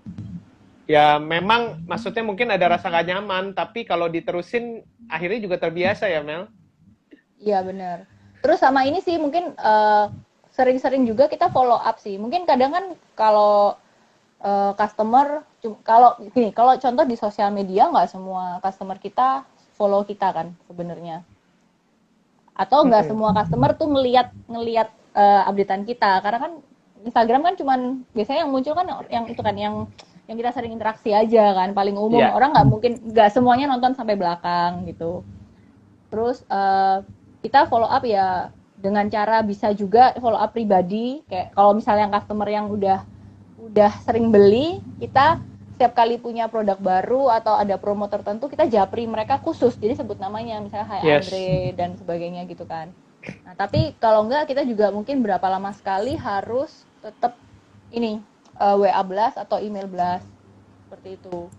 Ya memang maksudnya mungkin ada rasa gak nyaman, tapi kalau diterusin akhirnya juga terbiasa ya Mel. Iya benar. Terus sama ini sih mungkin sering-sering juga kita follow up sih. Mungkin kadang kan kalau customer kalau contoh di sosial media nggak semua customer kita follow kita kan sebenarnya. Atau nggak semua customer tuh ngelihat updatean kita karena kan Instagram kan cuman biasanya yang muncul kan yang itu kan yang kita sering interaksi aja kan paling umum Yeah. orang nggak semuanya nonton sampai belakang gitu. Terus kita follow up ya dengan cara bisa juga follow up pribadi kayak kalau misalnya yang customer yang udah sering beli kita setiap kali punya produk baru atau ada promo tertentu kita japri mereka khusus jadi sebut namanya misalnya Hai Yes. Andre dan sebagainya gitu kan. Nah tapi kalau enggak kita juga mungkin berapa lama sekali harus tetap ini WA blast atau email blast seperti itu.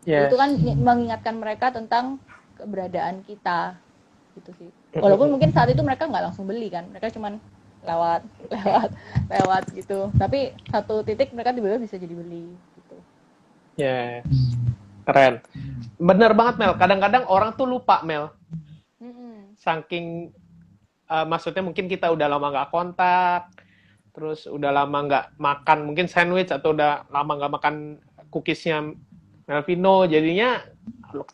Yes. Itu kan mengingatkan mereka tentang keberadaan kita gitu sih. Walaupun mungkin saat itu mereka nggak langsung beli kan, mereka cuman lewat gitu. Tapi satu titik mereka tiba-tiba bisa jadi beli gitu. Yes. Keren. Bener banget Mel. Kadang-kadang orang tuh lupa Mel. Saking maksudnya mungkin kita udah lama nggak kontak, terus udah lama nggak makan mungkin sandwich atau udah lama nggak makan cookiesnya Melvino, jadinya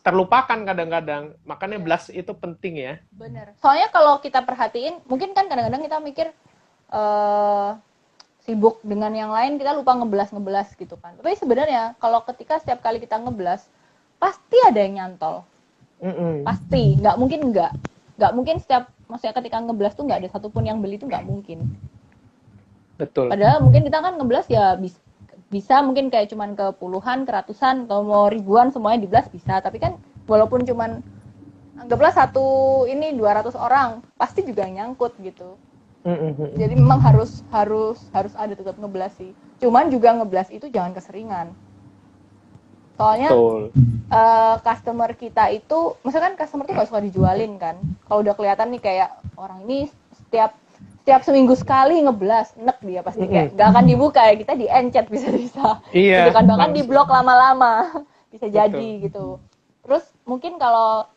terlupakan kadang-kadang. Makanya blast itu penting ya. Bener. Soalnya kalau kita perhatiin, mungkin kan kadang-kadang kita mikir sibuk dengan yang lain, kita lupa ngeblas gitu kan. Tapi sebenarnya kalau ketika setiap kali kita ngeblas, pasti ada yang nyantol. Pasti, nggak mungkin nggak. Nggak mungkin maksudnya ketika ngeblas tuh nggak ada satupun yang beli tuh nggak mungkin. Betul. Padahal mungkin kita kan ngeblas ya bisa mungkin kayak cuman ke puluhan, ke ratusan, atau mau ribuan semuanya diblas bisa. Tapi kan walaupun cuman anggaplah 200 orang, pasti juga nyangkut gitu. Jadi memang harus ada tetap ngeblas sih. Cuman juga ngeblas itu jangan keseringan. Soalnya customer kita itu, misalkan customer tuh gak suka dijualin kan. Kalau udah kelihatan nih kayak orang ini setiap seminggu sekali ngeblas, nek dia pasti kayak gak akan dibuka ya, kita di-encet bisa. Iya. Gitu kan, bahkan di-blok lama-lama. Bisa jadi gitu. Terus mungkin kalau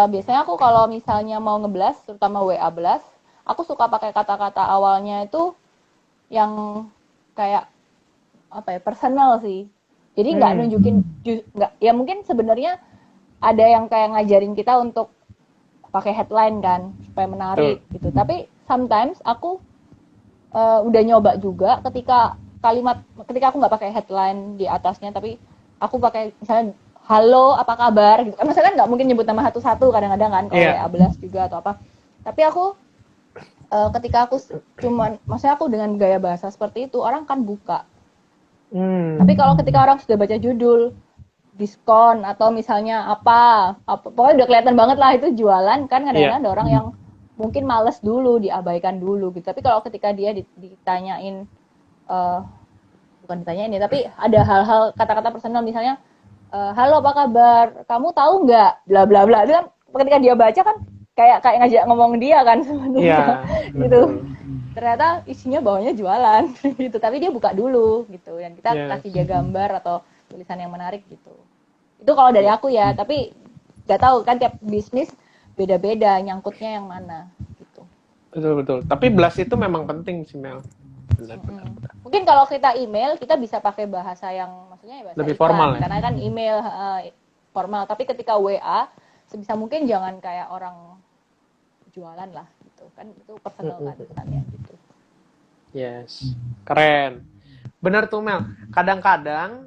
biasanya aku kalau misalnya mau ngeblas, terutama WA blast, aku suka pakai kata-kata awalnya itu yang kayak apa ya, personal sih. Jadi nggak nunjukin, ya mungkin sebenarnya ada yang kayak ngajarin kita untuk pakai headline kan supaya menarik gitu. Tapi sometimes aku udah nyoba juga ketika aku nggak pakai headline di atasnya, tapi aku pakai misalnya halo apa kabar gitu kan. Misalnya nggak mungkin nyebut nama satu-satu kadang-kadang kan kalau WA blast juga atau apa. Tapi aku ketika aku maksudnya aku dengan gaya bahasa seperti itu orang kan buka. Tapi kalau ketika orang sudah baca judul diskon atau misalnya apa pokoknya udah kelihatan banget lah itu jualan kan kadang-kadang ada orang yang mungkin males dulu diabaikan dulu gitu. Tapi kalau ketika dia ditanyain bukan ditanyain ya tapi ada hal-hal kata-kata personal misalnya halo apa kabar kamu tahu nggak bla bla bla itu kan ketika dia baca kan kayak ngajak ngomong dia kan sebenarnya gitu. Ternyata isinya bawahnya jualan gitu tapi dia buka dulu gitu dan kita kasih dia gambar atau tulisan yang menarik gitu. Itu kalau dari aku ya, tapi nggak tahu kan tiap bisnis beda-beda nyangkutnya yang mana gitu. Betul. Tapi blast itu memang penting sih Mel. Benar. Mungkin kalau kita email kita bisa pakai bahasa yang maksudnya bahasa lebih iklan, formal karena kan email formal. Tapi ketika WA sebisa mungkin jangan kayak orang jualan lah gitu kan, itu personal kan kesannya gitu. Yes, keren. Bener tuh Mel. Kadang-kadang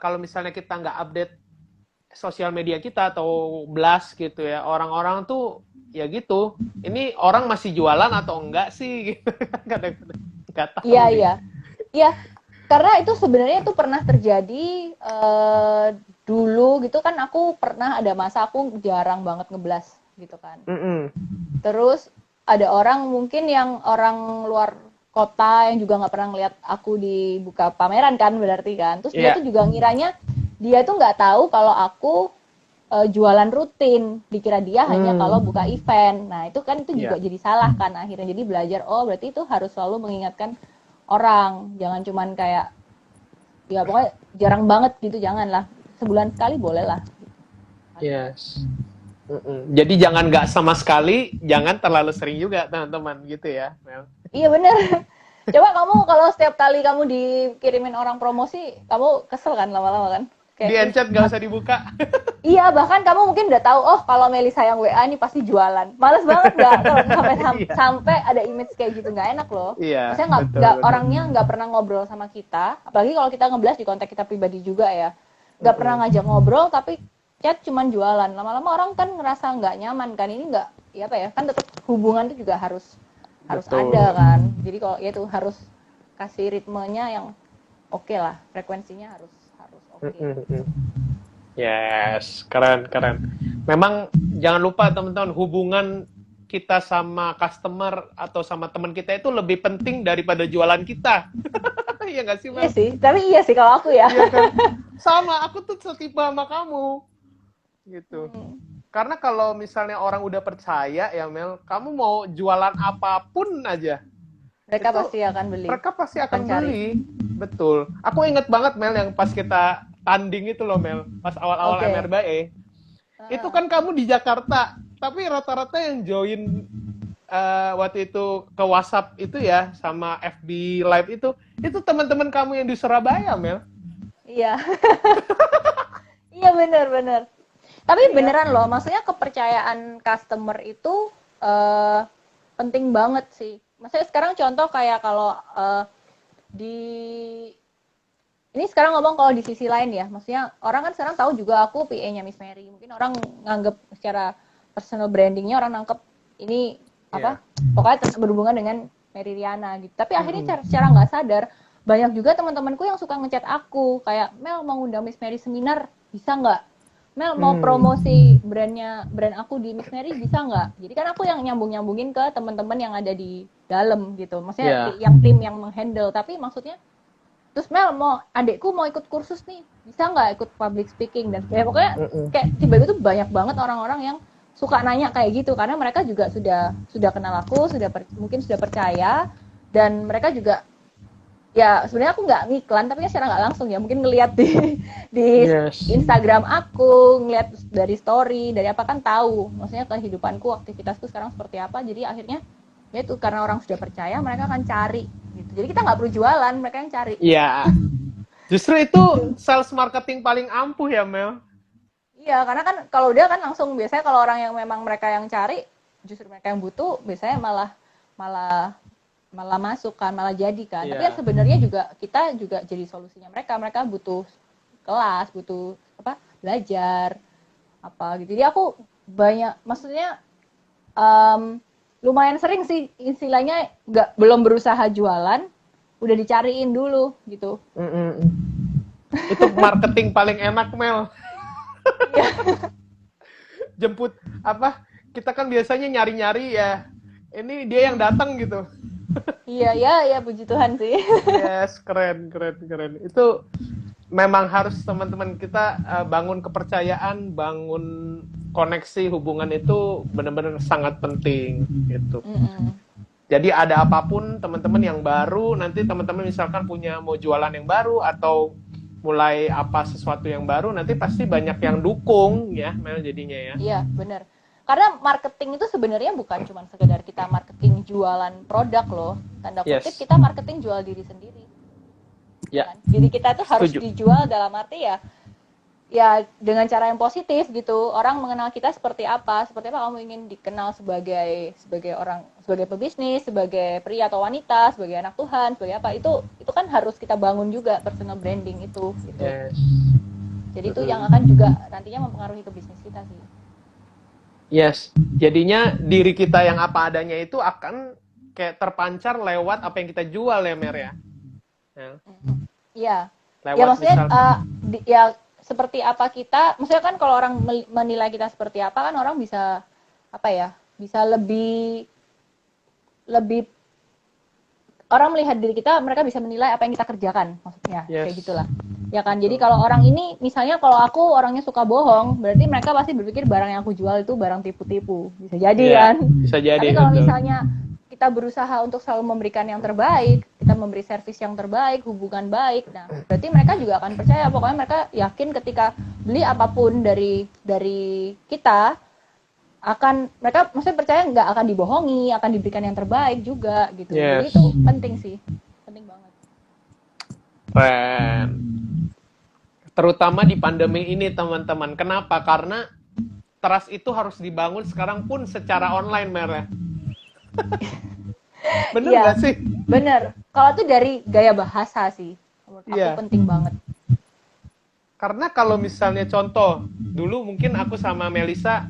kalau misalnya kita nggak update sosial media kita atau blast gitu ya, orang-orang tuh ya gitu. Ini orang masih jualan atau enggak sih? Gitu. Kadang-kadang nggak tahu Iya, nih. iya. Iya, karena itu sebenarnya itu pernah terjadi dulu gitu kan, aku pernah ada masa aku jarang banget ngeblas gitu kan. Mm-mm. Terus ada orang mungkin yang orang luar kota yang juga nggak pernah ngeliat aku dibuka pameran kan berarti kan. Terus dia Iya. tuh juga ngiranya dia tuh nggak tahu kalau aku jualan rutin, dikira dia hanya kalau buka event. Nah itu kan itu juga Iya. jadi salah kan akhirnya. Jadi belajar, oh berarti itu harus selalu mengingatkan orang, jangan cuman kayak ya pokoknya jarang banget gitu, janganlah, sebulan sekali boleh lah. Yes. Mm-mm. Jadi jangan nggak sama sekali, jangan terlalu sering juga teman-teman gitu ya, Mel. Iya bener. Coba kamu kalau setiap kali kamu dikirimin orang promosi, kamu kesel kan lama-lama kan? Di Kayak, enchat nggak usah dibuka. iya bahkan kamu mungkin udah tahu, oh kalau Meli sayang WA ini pasti jualan. Males banget nggak kalau sampai Iya. sampai ada image kayak gitu, nggak enak loh. Iya, Maksudnya betul nggak betul. orangnya nggak pernah ngobrol sama kita, apalagi kalau kita ngeblas di kontak kita pribadi juga ya. Nggak pernah ngajak ngobrol tapi chat cuman jualan. Lama-lama orang kan ngerasa nggak nyaman kan, ini nggak, ya apa ya, kan tetap hubungan itu juga harus Betul. ada kan. Jadi kalau ya itu harus kasih ritmenya yang oke lah, frekuensinya harus harus oke. Mm-mm. Yes, keren keren. Memang jangan lupa teman-teman, hubungan kita sama customer atau sama teman kita itu lebih penting daripada jualan kita. Iya nggak sih, Iya Mel? sih, tapi iya sih kalau aku ya. Iya kan? Sama, aku tuh setipe sama kamu. Gitu. Karena kalau misalnya orang udah percaya ya Mel, kamu mau jualan apapun aja, Mereka itu pasti akan beli, mereka pasti akan cari. beli. Betul. Aku inget banget Mel yang pas kita tanding itu loh Mel, pas awal-awal Oke. MRBE. Itu kan kamu di Jakarta, tapi rata-rata yang join waktu itu ke WhatsApp itu ya sama FB Live itu teman-teman kamu yang di Surabaya Mel. Iya. Iya benar-benar. Tapi beneran loh, maksudnya kepercayaan customer itu eh, penting banget sih. Maksudnya sekarang contoh kayak kalau di ini sekarang ngomong kalau di sisi lain ya, maksudnya orang kan sekarang tahu juga aku PA-nya Miss Mary. Mungkin orang nganggep secara personal brandingnya, orang nangkep ini apa? Pokoknya berhubungan dengan Mary Riana gitu. Tapi akhirnya secara nggak sadar banyak juga teman-temanku yang suka ngechat aku kayak, Mel mau undang Miss Mary seminar, bisa nggak? Mel mau promosi brand aku di Miss Mary, bisa nggak? Jadi kan aku yang nyambungin ke teman-teman yang ada di dalam gitu. Maksudnya yang tim yang menghandle. Tapi maksudnya terus Mel adekku mau ikut kursus nih, bisa nggak ikut public speaking, dan ya pokoknya kayak tiba-tiba tuh banyak banget orang-orang yang suka nanya kayak gitu karena mereka juga sudah kenal aku, mungkin sudah percaya, dan mereka juga ya sebenarnya aku nggak ngiklan tapi kan secara nggak langsung ya mungkin ngelihat di Instagram aku, ngelihat dari story dari apa kan tahu maksudnya kehidupanku, aktivitasku sekarang seperti apa, jadi akhirnya ya itu karena orang sudah percaya mereka akan cari gitu. Jadi kita nggak perlu jualan, mereka yang cari. Iya. Justru itu sales marketing paling ampuh ya Mel. Iya, karena kan kalau udah kan langsung biasanya kalau orang yang memang mereka yang cari, justru mereka yang butuh biasanya malah masuk kan, malah jadi kan. Tapi kan sebenarnya juga kita juga jadi solusinya mereka. Mereka butuh kelas, butuh apa? Belajar apa gitu. Jadi aku maksudnya lumayan sering sih istilahnya belum berusaha jualan, udah dicariin dulu gitu. Itu marketing paling enak Mel. Jemput apa? Kita kan biasanya nyari-nyari ya. Ini dia yang datang gitu. Iya, puji Tuhan sih. Yes, keren. Itu memang harus teman-teman kita bangun kepercayaan, bangun koneksi hubungan itu benar-benar sangat penting gitu. Jadi ada apapun teman-teman yang baru, nanti teman-teman misalkan mau jualan yang baru atau mulai sesuatu yang baru, nanti pasti banyak yang dukung ya Mel jadinya ya. Iya benar. Karena marketing itu sebenarnya bukan cuma sekedar kita marketing jualan produk loh, tanda kutip kita marketing jual diri sendiri. Ya. Kan? Diri kita tuh harus dijual dalam arti ya ya dengan cara yang positif gitu. Orang mengenal kita seperti apa kamu ingin dikenal sebagai orang, sebagai pebisnis, sebagai pria atau wanita, sebagai anak Tuhan, sebagai apa, itu kan harus kita bangun juga personal branding itu gitu. Yes. Jadi itu yang akan juga nantinya mempengaruhi ke bisnis kita sih. Yes. Jadinya diri kita yang apa adanya itu akan kayak terpancar lewat apa yang kita jual ya, Mer ya. Ya. Iya. Ya Lewat maksudnya misal ya seperti apa kita, maksudnya kan kalau orang menilai kita seperti apa kan orang bisa apa ya? Bisa lebih orang melihat diri kita, mereka bisa menilai apa yang kita kerjakan, maksudnya kayak gitulah. Ya kan, jadi kalau orang ini, misalnya kalau aku orangnya suka bohong, berarti mereka pasti berpikir barang yang aku jual itu barang tipu-tipu, bisa jadi kan. Bisa jadi. Tapi kalau misalnya kita berusaha untuk selalu memberikan yang terbaik, kita memberi servis yang terbaik, hubungan baik, nah berarti mereka juga akan percaya. Pokoknya mereka yakin ketika beli apapun dari kita, mereka maksudnya percaya nggak akan dibohongi, akan diberikan yang terbaik juga gitu. Jadi itu penting sih, penting banget. Keren. Terutama di pandemi ini teman-teman. Kenapa? Karena trust itu harus dibangun sekarang pun secara online, Mer ya. Bener nggak sih? Bener. Kalau itu dari gaya bahasa sih, menurut aku penting banget. Karena kalau misalnya contoh, dulu mungkin aku sama Melisa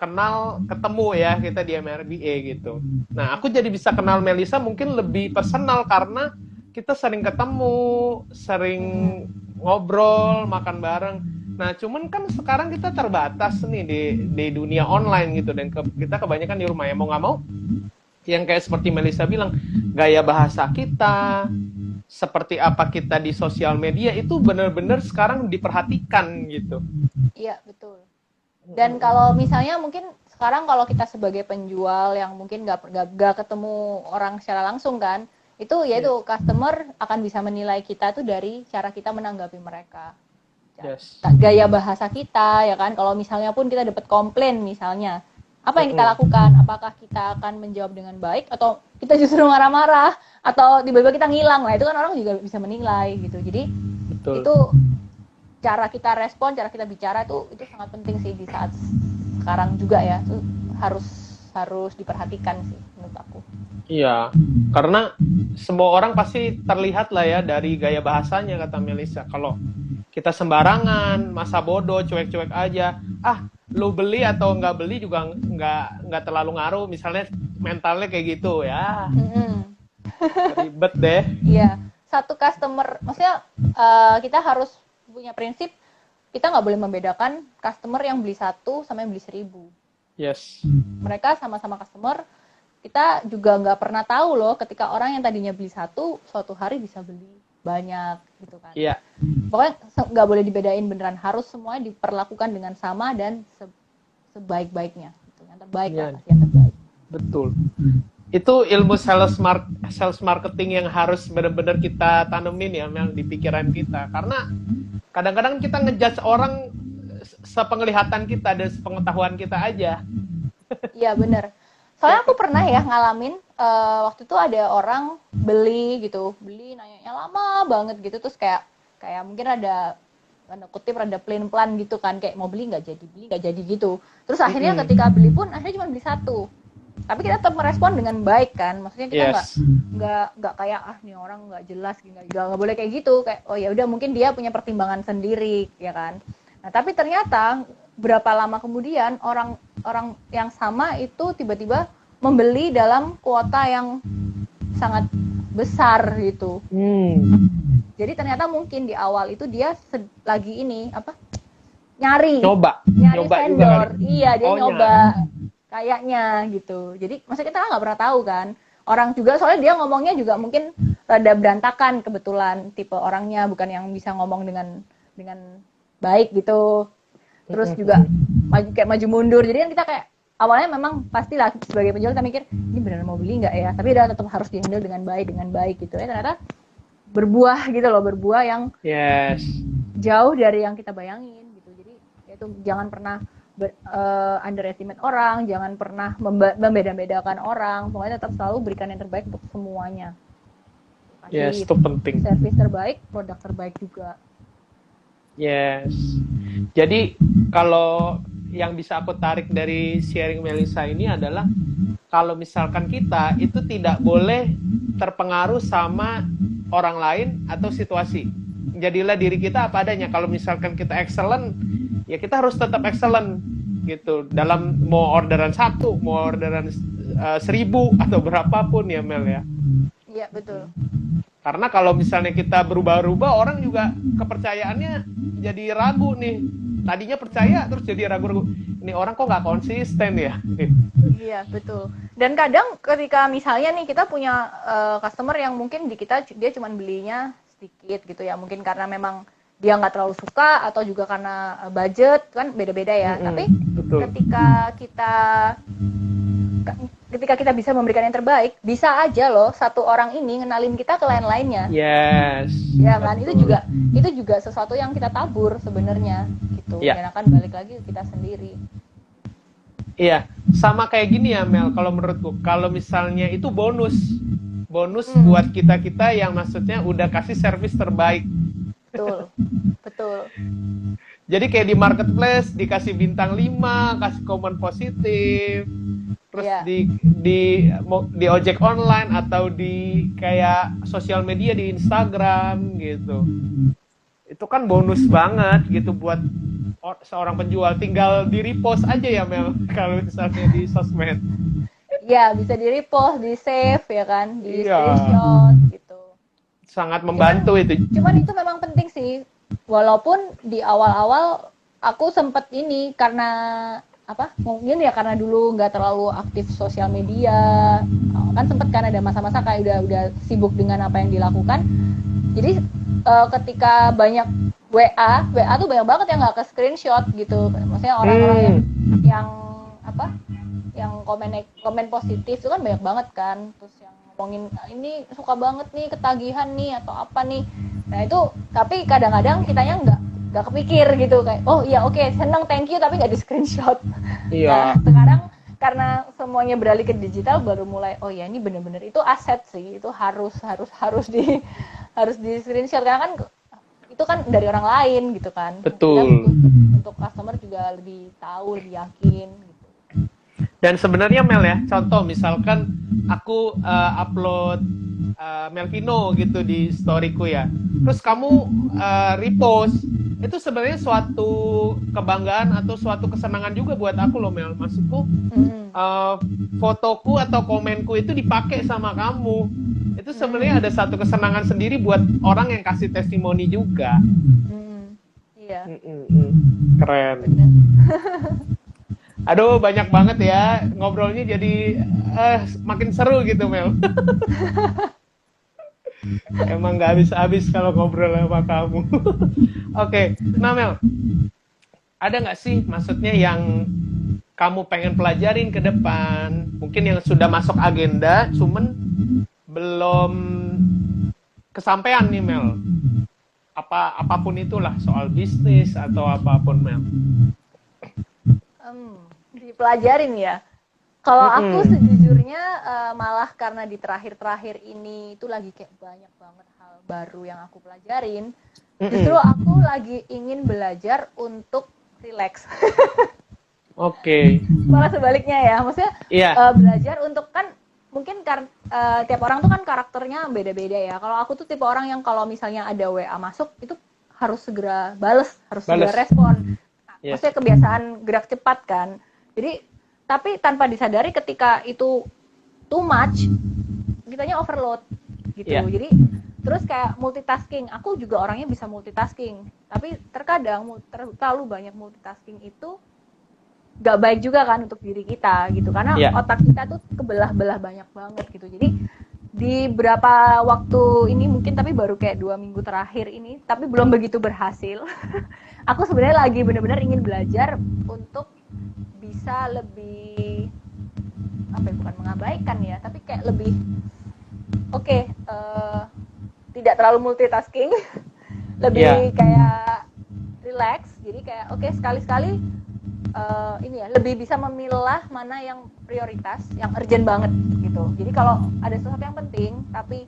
kenal, ketemu ya, kita di MRBA gitu. Nah, aku jadi bisa kenal Melisa mungkin lebih personal karena kita sering ketemu, sering ngobrol, makan bareng. Nah, cuman kan sekarang kita terbatas nih di dunia online gitu, dan kita kebanyakan di rumah ya, mau nggak mau. Yang kayak seperti Melisa bilang, gaya bahasa kita, seperti apa kita di sosial media itu benar-benar sekarang diperhatikan gitu. Iya, betul. Dan kalau misalnya mungkin sekarang kalau kita sebagai penjual yang mungkin nggak ketemu orang secara langsung kan, itu ya itu customer akan bisa menilai kita tuh dari cara kita menanggapi mereka. Gaya bahasa kita ya kan, kalau misalnya pun kita dapat komplain misalnya, apa yang kita lakukan? Apakah kita akan menjawab dengan baik atau kita justru marah-marah atau tiba-tiba kita ngilang? Nah, itu kan orang juga bisa menilai gitu. Jadi itu cara kita respon, cara kita bicara itu sangat penting sih di saat sekarang juga ya. Itu harus diperhatikan sih menurut aku. Iya, karena semua orang pasti terlihat lah ya dari gaya bahasanya, kata Melisa. Kalau kita sembarangan, masa bodoh, cuek-cuek aja, lu beli atau nggak beli juga nggak terlalu ngaruh. Misalnya mentalnya kayak gitu ya, ribet deh. Iya, satu customer, maksudnya kita harus punya prinsip, kita nggak boleh membedakan customer yang beli 1 sama yang beli 1000. Yes. Mereka sama-sama customer. Kita juga nggak pernah tahu loh ketika orang yang tadinya beli 1 suatu hari bisa beli banyak gitu kan. Iya. Pokoknya nggak boleh dibedain beneran, harus semuanya diperlakukan dengan sama dan sebaik-baiknya gitu. Yang terbaik lah, yang terbaik. Betul. Itu ilmu sales marketing yang harus benar-benar kita tanemin ya, Mel, di pikiran kita. Karena kadang-kadang kita ngejudge orang sepenglihatan kita dan sepengetahuan kita aja. Iya benar. Soalnya aku pernah ya ngalamin waktu itu ada orang beli nanya lama banget gitu, terus kayak mungkin ada tanda kutip rada plan gitu kan, kayak mau beli nggak jadi gitu. Terus akhirnya ketika beli pun akhirnya cuma beli 1. Tapi kita tetap merespon dengan baik kan, maksudnya kita nggak kayak nih orang nggak jelas, nggak boleh kayak gitu, kayak oh ya udah mungkin dia punya pertimbangan sendiri ya kan. Nah tapi ternyata berapa lama kemudian orang yang sama itu tiba-tiba membeli dalam kuota yang sangat besar gitu. Jadi ternyata mungkin di awal itu dia lagi nyari vendor. Iya, dia nyoba kayaknya gitu. Jadi maksudnya kita nggak pernah tahu kan. Orang juga soalnya dia ngomongnya juga mungkin rada berantakan, kebetulan tipe orangnya bukan yang bisa ngomong dengan baik gitu. Terus juga maju mundur. Jadi kan kita kayak awalnya memang pastilah sebagai penjual kita mikir ini benar mau beli nggak ya, tapi udah tetap harus dihandle dengan baik gitu ya. Ternyata berbuah yang jauh dari yang kita bayangin gitu. Jadi itu jangan pernah underestimate orang, jangan pernah membeda-bedakan orang, pokoknya tetap selalu berikan yang terbaik untuk semuanya. Itu penting. Servis terbaik, produk terbaik juga. Yes. Jadi kalau yang bisa aku tarik dari sharing Melisa ini adalah kalau misalkan kita itu tidak boleh terpengaruh sama orang lain atau situasi. Jadilah diri kita apa adanya. Kalau misalkan kita excellent, ya kita harus tetap excellent gitu. Dalam mau orderan 1, mau orderan 1000 atau berapapun ya Mel ya. Iya, betul. Karena kalau misalnya kita berubah-ubah, orang juga kepercayaannya jadi ragu nih. Tadinya percaya terus jadi ragu-ragu. Ini orang kok nggak konsisten ya? Iya, betul. Dan kadang ketika misalnya nih kita punya customer yang mungkin di kita dia cuma belinya sedikit gitu ya. Mungkin karena memang dia nggak terlalu suka atau juga karena budget, kan beda-beda ya. Tapi betul. ketika kita bisa memberikan yang terbaik, bisa aja loh satu orang ini ngenalin kita ke lain-lainnya. Yes. Ya kan, itu juga sesuatu yang kita tabur sebenarnya gitu. Ya. Dan akan balik lagi ke kita sendiri. Iya, sama kayak gini ya Mel, kalau menurutku. Kalau misalnya itu bonus buat kita-kita yang maksudnya udah kasih servis terbaik. Betul. Betul. Jadi kayak di marketplace dikasih bintang 5, kasih komen positif. Terus di ojek online atau di kayak sosial media di Instagram gitu. Itu kan bonus banget gitu buat seorang penjual. Tinggal di repost aja ya Mel kalau misalnya di sosmed. Iya, bisa di repost, di save ya kan, di screenshot gitu. Sangat membantu itu. Cuman itu memang penting sih. Walaupun di awal-awal aku sempet ini karena mungkin ya karena dulu nggak terlalu aktif sosial media, kan sempet kan ada masa-masa kayak udah sibuk dengan apa yang dilakukan. Jadi ketika banyak WA tuh banyak banget yang nggak ke screenshot gitu. Maksudnya orang-orang yang komen positif itu kan banyak banget kan. Terus yang ngomongin ini suka banget nih, ketagihan nih atau apa nih. Nah itu tapi kadang-kadang kitanya nggak kepikir gitu kayak oh iya oke, seneng thank you tapi nggak di screenshot. Iya. Nah sekarang karena semuanya beralih ke digital baru mulai oh ya ini benar-benar itu aset sih, itu harus di screenshot karena kan itu kan dari orang lain gitu kan. Betul. Untuk customer juga lebih tahu, lebih yakin gitu. Dan sebenarnya Mel ya, contoh misalkan aku upload Melvino gitu di storyku ya, terus kamu repost, itu sebenarnya suatu kebanggaan atau suatu kesenangan juga buat aku loh Mel. Maksudku fotoku atau komenku itu dipakai sama kamu, itu sebenarnya ada satu kesenangan sendiri buat orang yang kasih testimoni juga. Iya. Keren. Aduh, banyak banget ya ngobrolnya, jadi makin seru gitu Mel. Emang nggak habis-habis kalau ngobrol sama kamu. Oke, nah Mel, ada nggak sih maksudnya yang kamu pengen pelajarin ke depan? Mungkin yang sudah masuk agenda, cuman belum kesampaian nih Mel. Apapun itulah, soal bisnis atau apapun Mel. Dipelajarin ya. Kalau aku sejujurnya malah karena di terakhir-terakhir ini itu lagi kayak banyak banget hal baru yang aku pelajarin. Justru aku lagi ingin belajar untuk relax. Oke. Malah sebaliknya ya, maksudnya belajar untuk kan mungkin tiap orang tuh kan karakternya beda-beda ya. Kalau aku tuh tipe orang yang kalau misalnya ada WA masuk itu harus segera bales, segera respon. Maksudnya kebiasaan gerak cepat kan. Jadi tapi tanpa disadari ketika itu too much, kitanya overload gitu. Jadi terus kayak multitasking. Aku juga orangnya bisa multitasking, tapi terkadang terlalu banyak multitasking itu gak baik juga kan untuk diri kita gitu. Karena otak kita tuh kebelah-belah banyak banget gitu. Jadi di beberapa waktu ini mungkin tapi baru kayak 2 minggu terakhir ini, tapi belum begitu berhasil. Aku sebenarnya lagi benar-benar ingin belajar untuk bisa lebih bukan mengabaikan ya, tapi kayak lebih tidak terlalu multitasking, lebih kayak relax. Jadi kayak sekali-sekali lebih bisa memilah mana yang prioritas, yang urgent banget gitu. Jadi kalau ada sesuatu yang penting tapi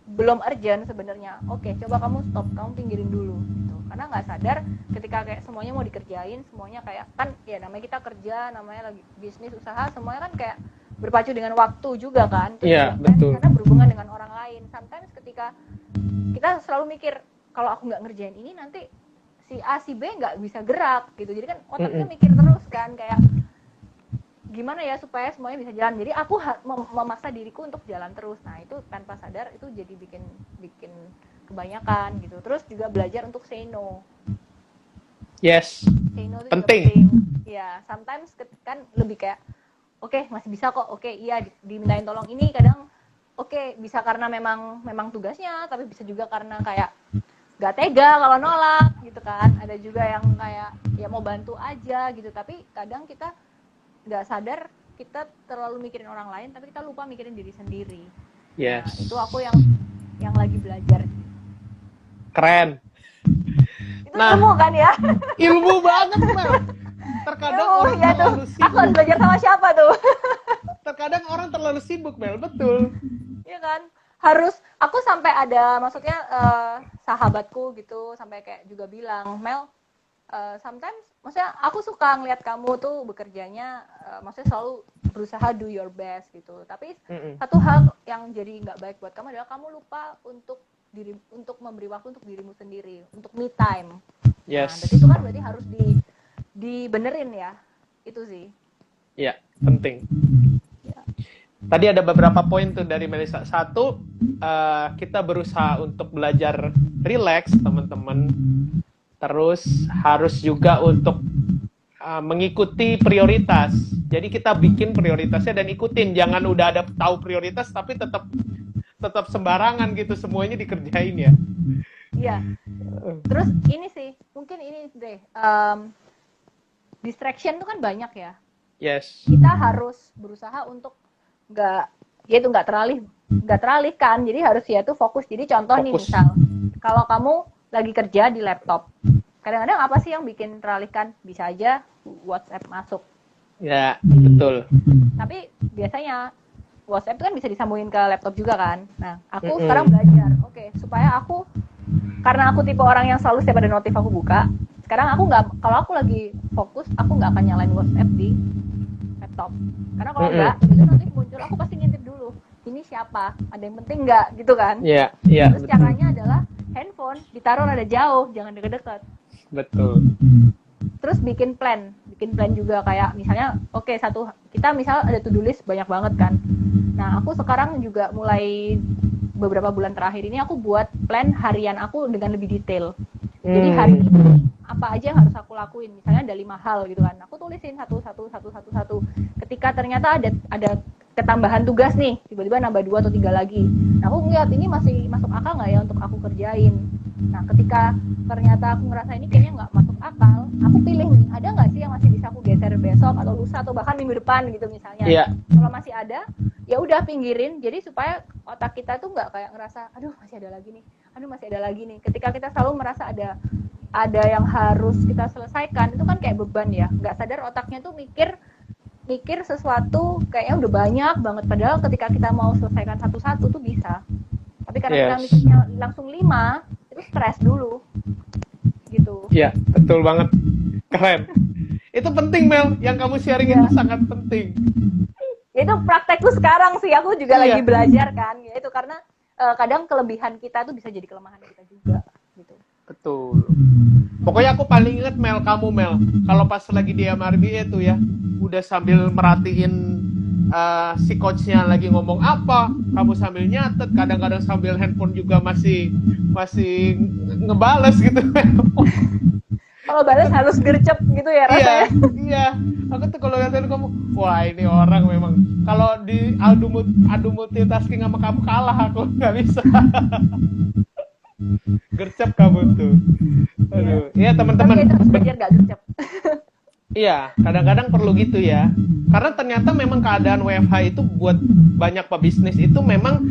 belum urgent sebenarnya, oke, coba kamu stop, kamu pinggirin dulu gitu. Karena nggak sadar ketika kayak semuanya mau dikerjain, semuanya kayak kan ya namanya kita kerja, namanya lagi bisnis usaha, semuanya kan kayak berpacu dengan waktu juga kan. Terus Iya, juga kan betul. karena berhubungan dengan orang lain. Sometimes ketika kita selalu mikir kalau aku nggak ngerjain ini nanti si A si B nggak bisa gerak gitu. Jadi kan otak kita mikir terus kan kayak gimana ya supaya semuanya bisa jalan. Jadi aku memaksa diriku untuk jalan terus. Nah itu tanpa sadar itu jadi bikin kebanyakan gitu. Terus juga belajar untuk say no. Yes. Say no itu Penting. juga penting. Ya sometimes kan lebih kayak oke, masih bisa kok. Oke, iya dimintain tolong ini kadang oke, bisa karena memang tugasnya, tapi bisa juga karena kayak gak tega kalau nolak gitu kan. Ada juga yang kayak ya mau bantu aja gitu, tapi kadang kita nggak sadar kita terlalu mikirin orang lain, tapi kita lupa mikirin diri sendiri. Yes. Nah, itu aku yang lagi belajar. Keren. Itu ilmu kan ya? Ilmu banget, Mel. Terkadang orang ya terlalu tuh. sibuk. Aku harus belajar sama siapa tuh? Terkadang orang terlalu sibuk, Mel. Betul. Iya kan? Harus, aku sampai ada, maksudnya sahabatku gitu, sampai kayak juga bilang, Mel, sometimes, maksudnya aku suka ngeliat kamu tuh bekerjanya, maksudnya selalu berusaha do your best gitu. Tapi satu hal yang jadi nggak baik buat kamu adalah kamu lupa untuk memberi waktu untuk dirimu sendiri, untuk me time. Yes. Nah, berarti itu kan berarti harus dibenerin ya, itu sih. Iya, penting. Ya. Tadi ada beberapa poin tuh dari Melissa. Satu, kita berusaha untuk belajar relax, teman-teman. Terus harus juga untuk mengikuti prioritas. Jadi kita bikin prioritasnya dan ikutin. Jangan udah ada tahu prioritas tapi tetap sembarangan gitu, semuanya dikerjain ya. Iya. Terus ini sih, mungkin ini deh, distraction itu kan banyak ya. Yes. Kita harus berusaha untuk nggak teralihkan. Jadi harus ya tuh fokus. Jadi contoh nih misal, kalau kamu lagi kerja di laptop, kadang-kadang apa sih yang bikin teralihkan? Bisa aja WhatsApp masuk. Ya, betul. Tapi biasanya WhatsApp itu kan bisa disambungin ke laptop juga kan. Nah, aku sekarang belajar, supaya karena aku tipe orang yang selalu setiap ada notif aku buka. Sekarang kalau aku lagi fokus, aku nggak akan nyalain WhatsApp di laptop. Karena kalau nggak, itu nanti muncul, aku pasti ngintip dulu. Ini siapa? Ada yang penting nggak? Gitu kan? Iya, iya. Terus caranya adalah handphone ditaruh rada jauh, jangan deket-deket. Betul. Terus bikin plan juga kayak misalnya kita misal ada to do list banyak banget kan. Nah, aku sekarang juga mulai beberapa bulan terakhir ini aku buat plan harian aku dengan lebih detail. Jadi hari ini apa aja yang harus aku lakuin. Misalnya ada 5 hal gitu kan. Aku tulisin satu. Ketika ternyata ada ketambahan tugas nih, tiba-tiba nambah 2 atau 3 lagi. Nah, aku ngeliat ini masih masuk akal nggak ya untuk aku kerjain. Nah, ketika ternyata aku ngerasa ini kayaknya nggak masuk akal, aku pilih nih, ada nggak sih yang masih bisa aku geser besok atau lusa atau bahkan minggu depan gitu misalnya. Yeah. Kalau masih ada, ya udah pinggirin. Jadi supaya otak kita tuh nggak kayak ngerasa, aduh masih ada lagi nih. Ketika kita selalu merasa ada yang harus kita selesaikan, itu kan kayak beban ya. Nggak sadar otaknya tuh mikir sesuatu kayaknya udah banyak banget. Padahal ketika kita mau selesaikan satu-satu tuh bisa. Tapi karena kita mikirnya langsung 5, itu stres dulu. Gitu. Iya, betul banget. Keren. Itu penting, Mel. Yang kamu sharing itu sangat penting. Itu praktekku sekarang sih. Aku juga lagi belajar kan. Ya itu karena kadang kelebihan kita tuh bisa jadi kelemahan kita juga. Gitu. Betul. Pokoknya aku paling inget kamu Mel. Kalau pas lagi di MRBA tuh ya, udah sambil merhatiin si coachnya lagi ngomong apa, kamu sambil nyatet, kadang-kadang sambil handphone juga masih ngebales gitu. Kalau balas harus gercep gitu ya rasanya. Iya. Aku tuh kalau ngatain kamu, wah ini orang memang. Kalau di adu multitasking sama kamu kalah aku, nggak bisa. Gercep kamu tuh. Aduh. Iya teman-teman. Tapi harus belajar nggak gercep. Iya, kadang-kadang perlu gitu ya. Karena ternyata memang keadaan WFH itu buat banyak pebisnis itu memang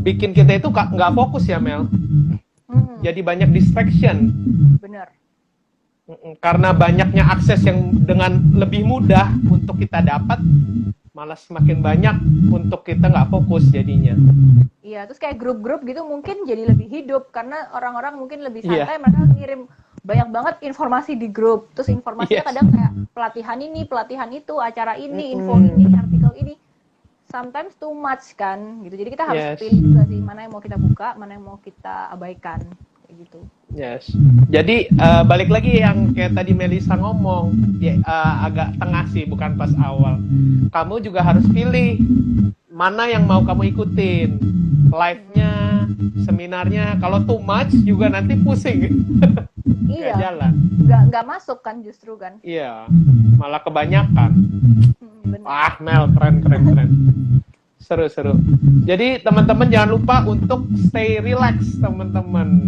bikin kita itu nggak fokus ya, Mel. Jadi banyak distraction. Bener. Karena banyaknya akses yang dengan lebih mudah untuk kita dapat, malah semakin banyak untuk kita nggak fokus jadinya. Iya, terus kayak grup-grup gitu mungkin jadi lebih hidup karena orang-orang mungkin lebih Iya. santai, mereka ngirim banyak banget informasi di grup. Terus informasinya Yes. kadang kayak pelatihan ini, pelatihan itu, acara ini, info Mm-mm. ini, artikel ini. Sometimes too much kan gitu. Jadi kita harus Yes. pilih juga sih mana yang mau kita buka, mana yang mau kita abaikan kayak gitu. Yes. Jadi balik lagi yang kayak tadi Melisa ngomong, ya, agak tengah sih, bukan pas awal. Kamu juga harus pilih mana yang mau kamu ikutin, live-nya, seminarnya. Kalau too much juga nanti pusing, nggak Iya, jalan. nggak masuk kan justru kan. Iya, malah kebanyakan. Bener. Wah, Mel, keren. Seru. Jadi teman-teman jangan lupa untuk stay relax, teman-teman.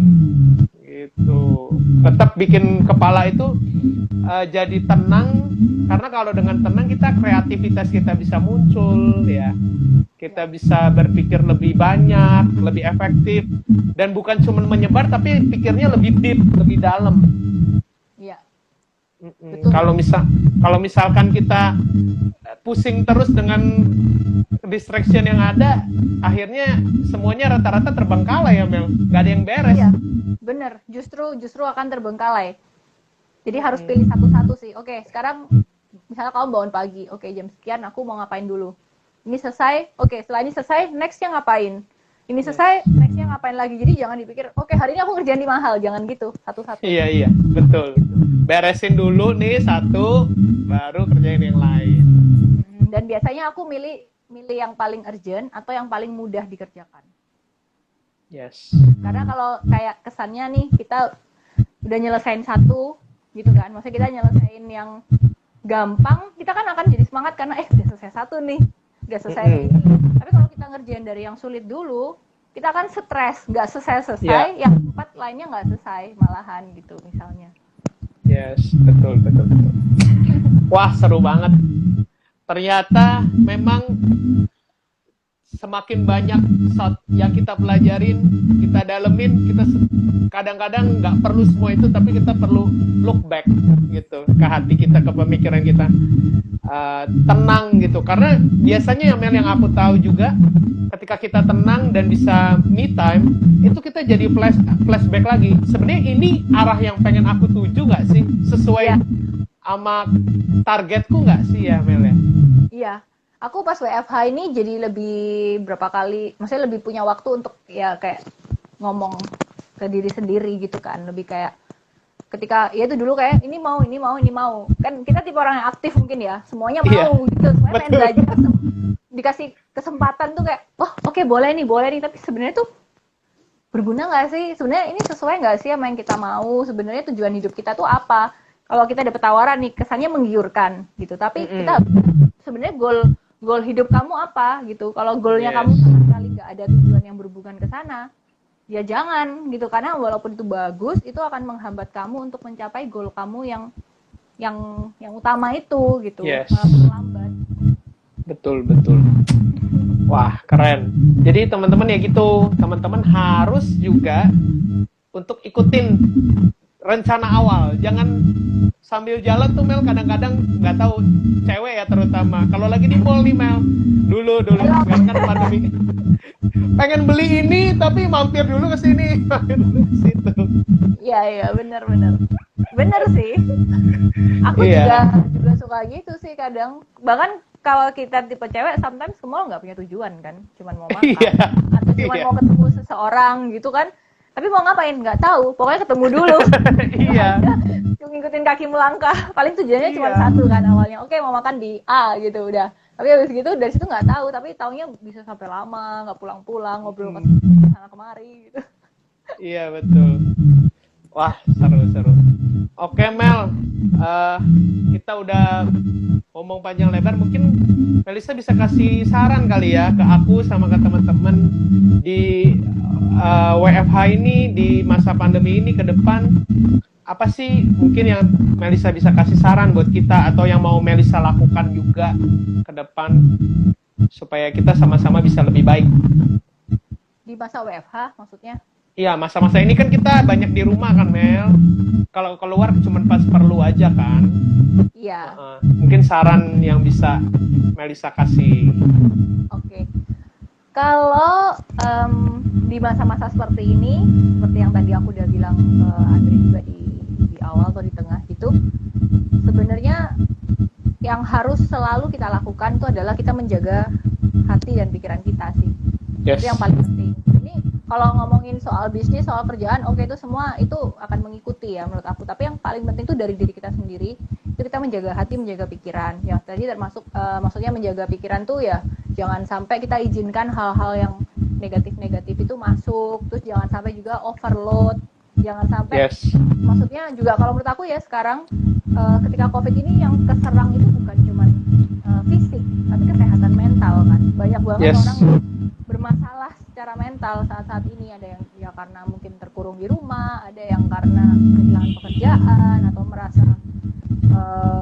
Gitu. Tetap bikin kepala itu jadi tenang, karena kalau dengan tenang kreativitas kita bisa muncul, ya. Kita bisa berpikir lebih banyak, lebih efektif, dan bukan cuma menyebar tapi pikirnya lebih deep, lebih dalam. Iya. Betul. Kalau misalkan kita pusing terus dengan distraction yang ada, akhirnya semuanya rata-rata terbengkalai ya, Mel. Gak ada yang beres. Iya, bener. Justru akan terbengkalai. Jadi harus pilih satu-satu sih. Oke, sekarang misalnya kamu bangun pagi. Oke, jam sekian aku mau ngapain dulu. Ini selesai. Oke, setelah ini selesai, nextnya ngapain? Ini selesai, nextnya ngapain lagi? Jadi jangan dipikir, oke hari ini aku ngerjain 5 hal. Jangan gitu, satu-satu. Iya, betul. Beresin dulu nih satu, baru kerjain yang lain. Dan biasanya aku milih yang paling urgent atau yang paling mudah dikerjakan. Yes. Karena kalau kayak kesannya nih kita udah nyelesain satu gitu kan, maksudnya kita nyelesain yang gampang, kita kan akan jadi semangat karena udah selesai satu nih, udah selesai ini. Tapi kalau kita ngerjain dari yang sulit dulu, kita akan stres, nggak selesai, yang 4 lainnya nggak selesai malahan gitu misalnya. Yes, betul. Wah, seru banget. Ternyata memang semakin banyak yang kita pelajarin, kita dalemin, kita kadang-kadang nggak perlu semua itu, tapi kita perlu look back gitu ke hati kita, ke pemikiran kita, tenang gitu. Karena biasanya Mel, yang aku tahu juga, ketika kita tenang dan bisa me time, itu kita jadi flashback lagi. Sebenarnya ini arah yang pengen aku tuju nggak sih, sesuai sama targetku nggak sih ya, Mel ya? Iya. Aku pas WFH ini jadi lebih berapa kali, maksudnya lebih punya waktu untuk ya kayak ngomong ke diri sendiri gitu kan. Lebih kayak ketika ya itu dulu kayak ini mau. Kan kita tipe orang yang aktif mungkin ya, semuanya mau gitu, semuanya pengen belajar. Dikasih kesempatan tuh kayak, oke, boleh nih, tapi sebenarnya tuh berguna nggak sih? Sebenarnya ini sesuai nggak sih sama yang kita mau? Sebenarnya tujuan hidup kita tuh apa? Kalau kita dapet tawaran nih, kesannya menggiurkan gitu, tapi kita sebenarnya goal hidup kamu apa gitu. Kalau goalnya kamu sama sekali nggak ada tujuan yang berhubungan ke sana, ya jangan gitu, karena walaupun itu bagus, itu akan menghambat kamu untuk mencapai goal kamu yang utama itu gitu. Melambat. Betul. Wah, keren. Jadi teman-teman ya gitu, teman-teman harus juga untuk ikutin rencana awal. Jangan sambil jalan tuh, Mel, kadang-kadang nggak tahu, cewek ya terutama, kalau lagi di mall nih, Mel, dulu sekarang kan pandemi, pengen beli ini tapi mampir dulu ke sini, mampir dulu ke situ. Iya, benar sih. Aku juga suka gitu sih kadang. Bahkan kalau kita tipe cewek, sometimes ke mall nggak punya tujuan kan, cuman mau makan atau cuman mau ketemu seseorang gitu kan. Tapi mau ngapain nggak tahu, pokoknya ketemu dulu. Iya. Ngikutin kaki melangkah, paling tujuannya cuma satu kan awalnya. Oke, mau makan di A gitu udah. Tapi habis gitu dari situ nggak tahu, tapi taunya bisa sampai lama, nggak pulang-pulang, ngobrol ke sana kemari gitu. Iya, betul. Wah, seru. Oke, Mel, kita udah ngomong panjang lebar. Mungkin Melisa bisa kasih saran kali ya ke aku sama ke teman-teman di WFH ini, di masa pandemi ini ke depan. Apa sih mungkin yang Melisa bisa kasih saran buat kita, atau yang mau Melisa lakukan juga ke depan supaya kita sama-sama bisa lebih baik? Di masa WFH maksudnya? Iya, masa-masa ini kan kita banyak di rumah kan, Mel. Kalau keluar cuma pas perlu aja kan. Iya. Mungkin saran yang bisa Melisa kasih? Oke. Kalau di masa-masa seperti ini, seperti yang tadi aku udah bilang ke Andre juga di awal atau di tengah gitu, sebenarnya yang harus selalu kita lakukan itu adalah kita menjaga hati dan pikiran kita sih. Yes. Itu yang paling penting. Ini kalau ngomongin soal bisnis, soal kerjaan, oke, itu semua itu akan mengikuti ya menurut aku. Tapi yang paling penting itu dari diri kita sendiri. Itu kita menjaga hati, menjaga pikiran. Ya tadi termasuk maksudnya menjaga pikiran tuh ya jangan sampai kita izinkan hal-hal yang negatif-negatif itu masuk. Terus jangan sampai juga overload. Jangan sampai maksudnya juga kalau menurut aku ya sekarang ketika COVID ini yang keserang itu bukan cuma fisik, tapi kesehatan mental kan. Banyak banget orang yang bermasalah secara mental saat-saat ini. Ada yang ya karena mungkin terkurung di rumah, ada yang karena kehilangan pekerjaan atau merasa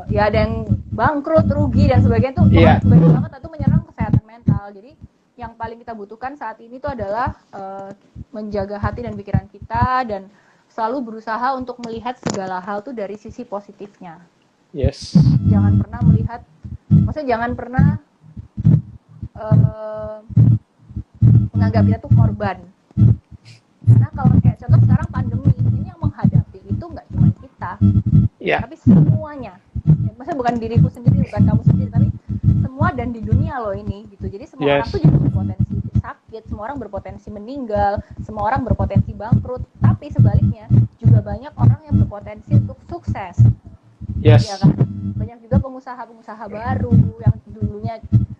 ya ada yang bangkrut, rugi dan sebagainya tuh banyak banget itu menyerang kesehatan mental. Jadi yang paling kita butuhkan saat ini tuh adalah menjaga hati dan pikiran kita dan selalu berusaha untuk melihat segala hal tuh dari sisi positifnya. Yes. Jangan pernah melihat, maksudnya jangan pernah menganggap kita tuh korban. Karena kalau kayak contoh sekarang pandemi ini yang menghadapi itu nggak cuma kita, tapi semuanya. Ya, maksudnya bukan diriku sendiri, bukan kamu sendiri, tapi semua dan di dunia loh ini gitu. Jadi semua orang tuh juga berpotensi sakit, semua orang berpotensi meninggal, semua orang berpotensi bangkrut. Tapi sebaliknya juga banyak orang yang berpotensi untuk sukses. Ya kan? Banyak juga pengusaha-pengusaha baru yang dulunya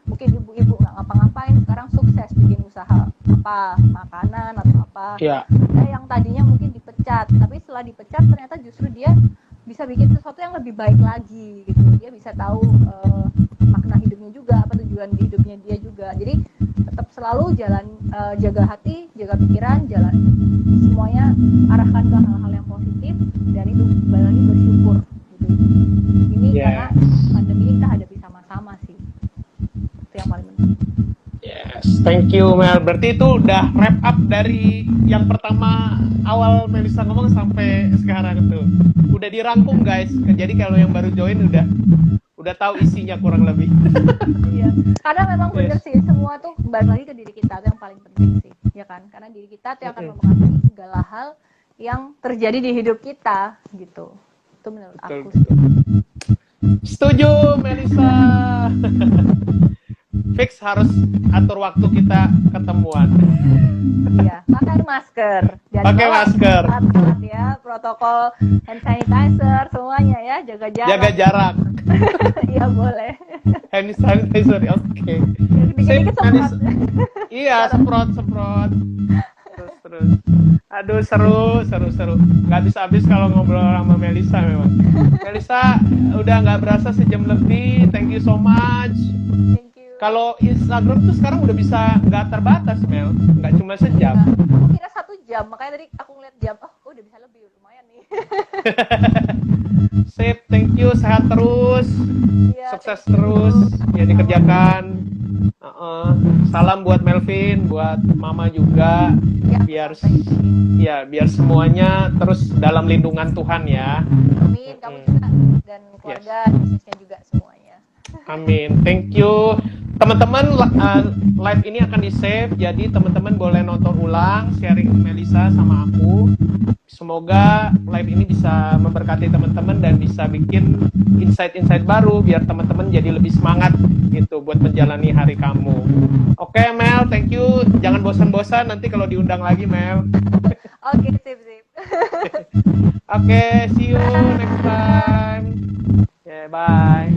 mungkin ibu-ibu nggak ngapa-ngapain sekarang sukses bikin usaha apa makanan atau apa. Yang tadinya mungkin dipecat, tapi setelah dipecat ternyata justru dia bisa bikin sesuatu yang lebih baik lagi gitu. Dia bisa tahu makna hidupnya juga, apa tujuan hidupnya dia juga. Jadi tetap selalu jaga hati, jaga pikiran, jalan semuanya arahkan ke hal-hal yang positif dan itu lagi bersyukur gitu. Ini karena pandemi ini kita hadapi sama-sama sih. Itu yang paling penting. Yes, thank you Mel. Berarti itu udah wrap up dari yang pertama awal Melisa ngomong sampai sekarang tuh. Udah dirangkum guys. Jadi kalau yang baru join udah tahu isinya kurang lebih. Iya. Karena memang bener sih semua tuh balik lagi ke diri kita itu yang paling penting sih, ya kan? Karena diri kita tuh akan mempengaruhi segala hal yang terjadi di hidup kita gitu. Itu menurut aku sih. Setuju Melisa. Fix harus atur waktu kita ketemuan. Iya, pakai masker. Pakai masker. Alat ya, protokol hand sanitizer semuanya ya, jaga jarak. Jaga jarak. Iya boleh. Hand sanitizer, oke. Dikit-dikit semprot. Iya, semprot. Terus. Aduh seru. Nggak bisa habis kalau ngobrol sama Melisa memang. Melisa udah nggak berasa sejam lebih. Thank you so much. Kalau Instagram tuh sekarang udah bisa nggak terbatas, Mel. Nggak cuma sejam. Aku kira 1 jam, makanya tadi aku ngeliat jam. Oh, udah bisa lebih, lumayan nih. Sip, thank you. Sehat terus. Sukses terus. Ya dikerjakan. Salam buat Melvin, buat Mama juga. Biar semuanya terus dalam lindungan Tuhan ya. Amin, kamu juga dan keluarga, bisnisnya juga semuanya. Amin. Thank you. Teman-teman, live ini akan di-save, jadi teman-teman boleh nonton ulang, sharing Melisa sama aku. Semoga live ini bisa memberkati teman-teman dan bisa bikin insight-insight baru biar teman-teman jadi lebih semangat gitu buat menjalani hari kamu. Oke, Mel, thank you. Jangan bosan-bosan nanti kalau diundang lagi, Mel. Oke, sip. Oke, see you next time. Bye.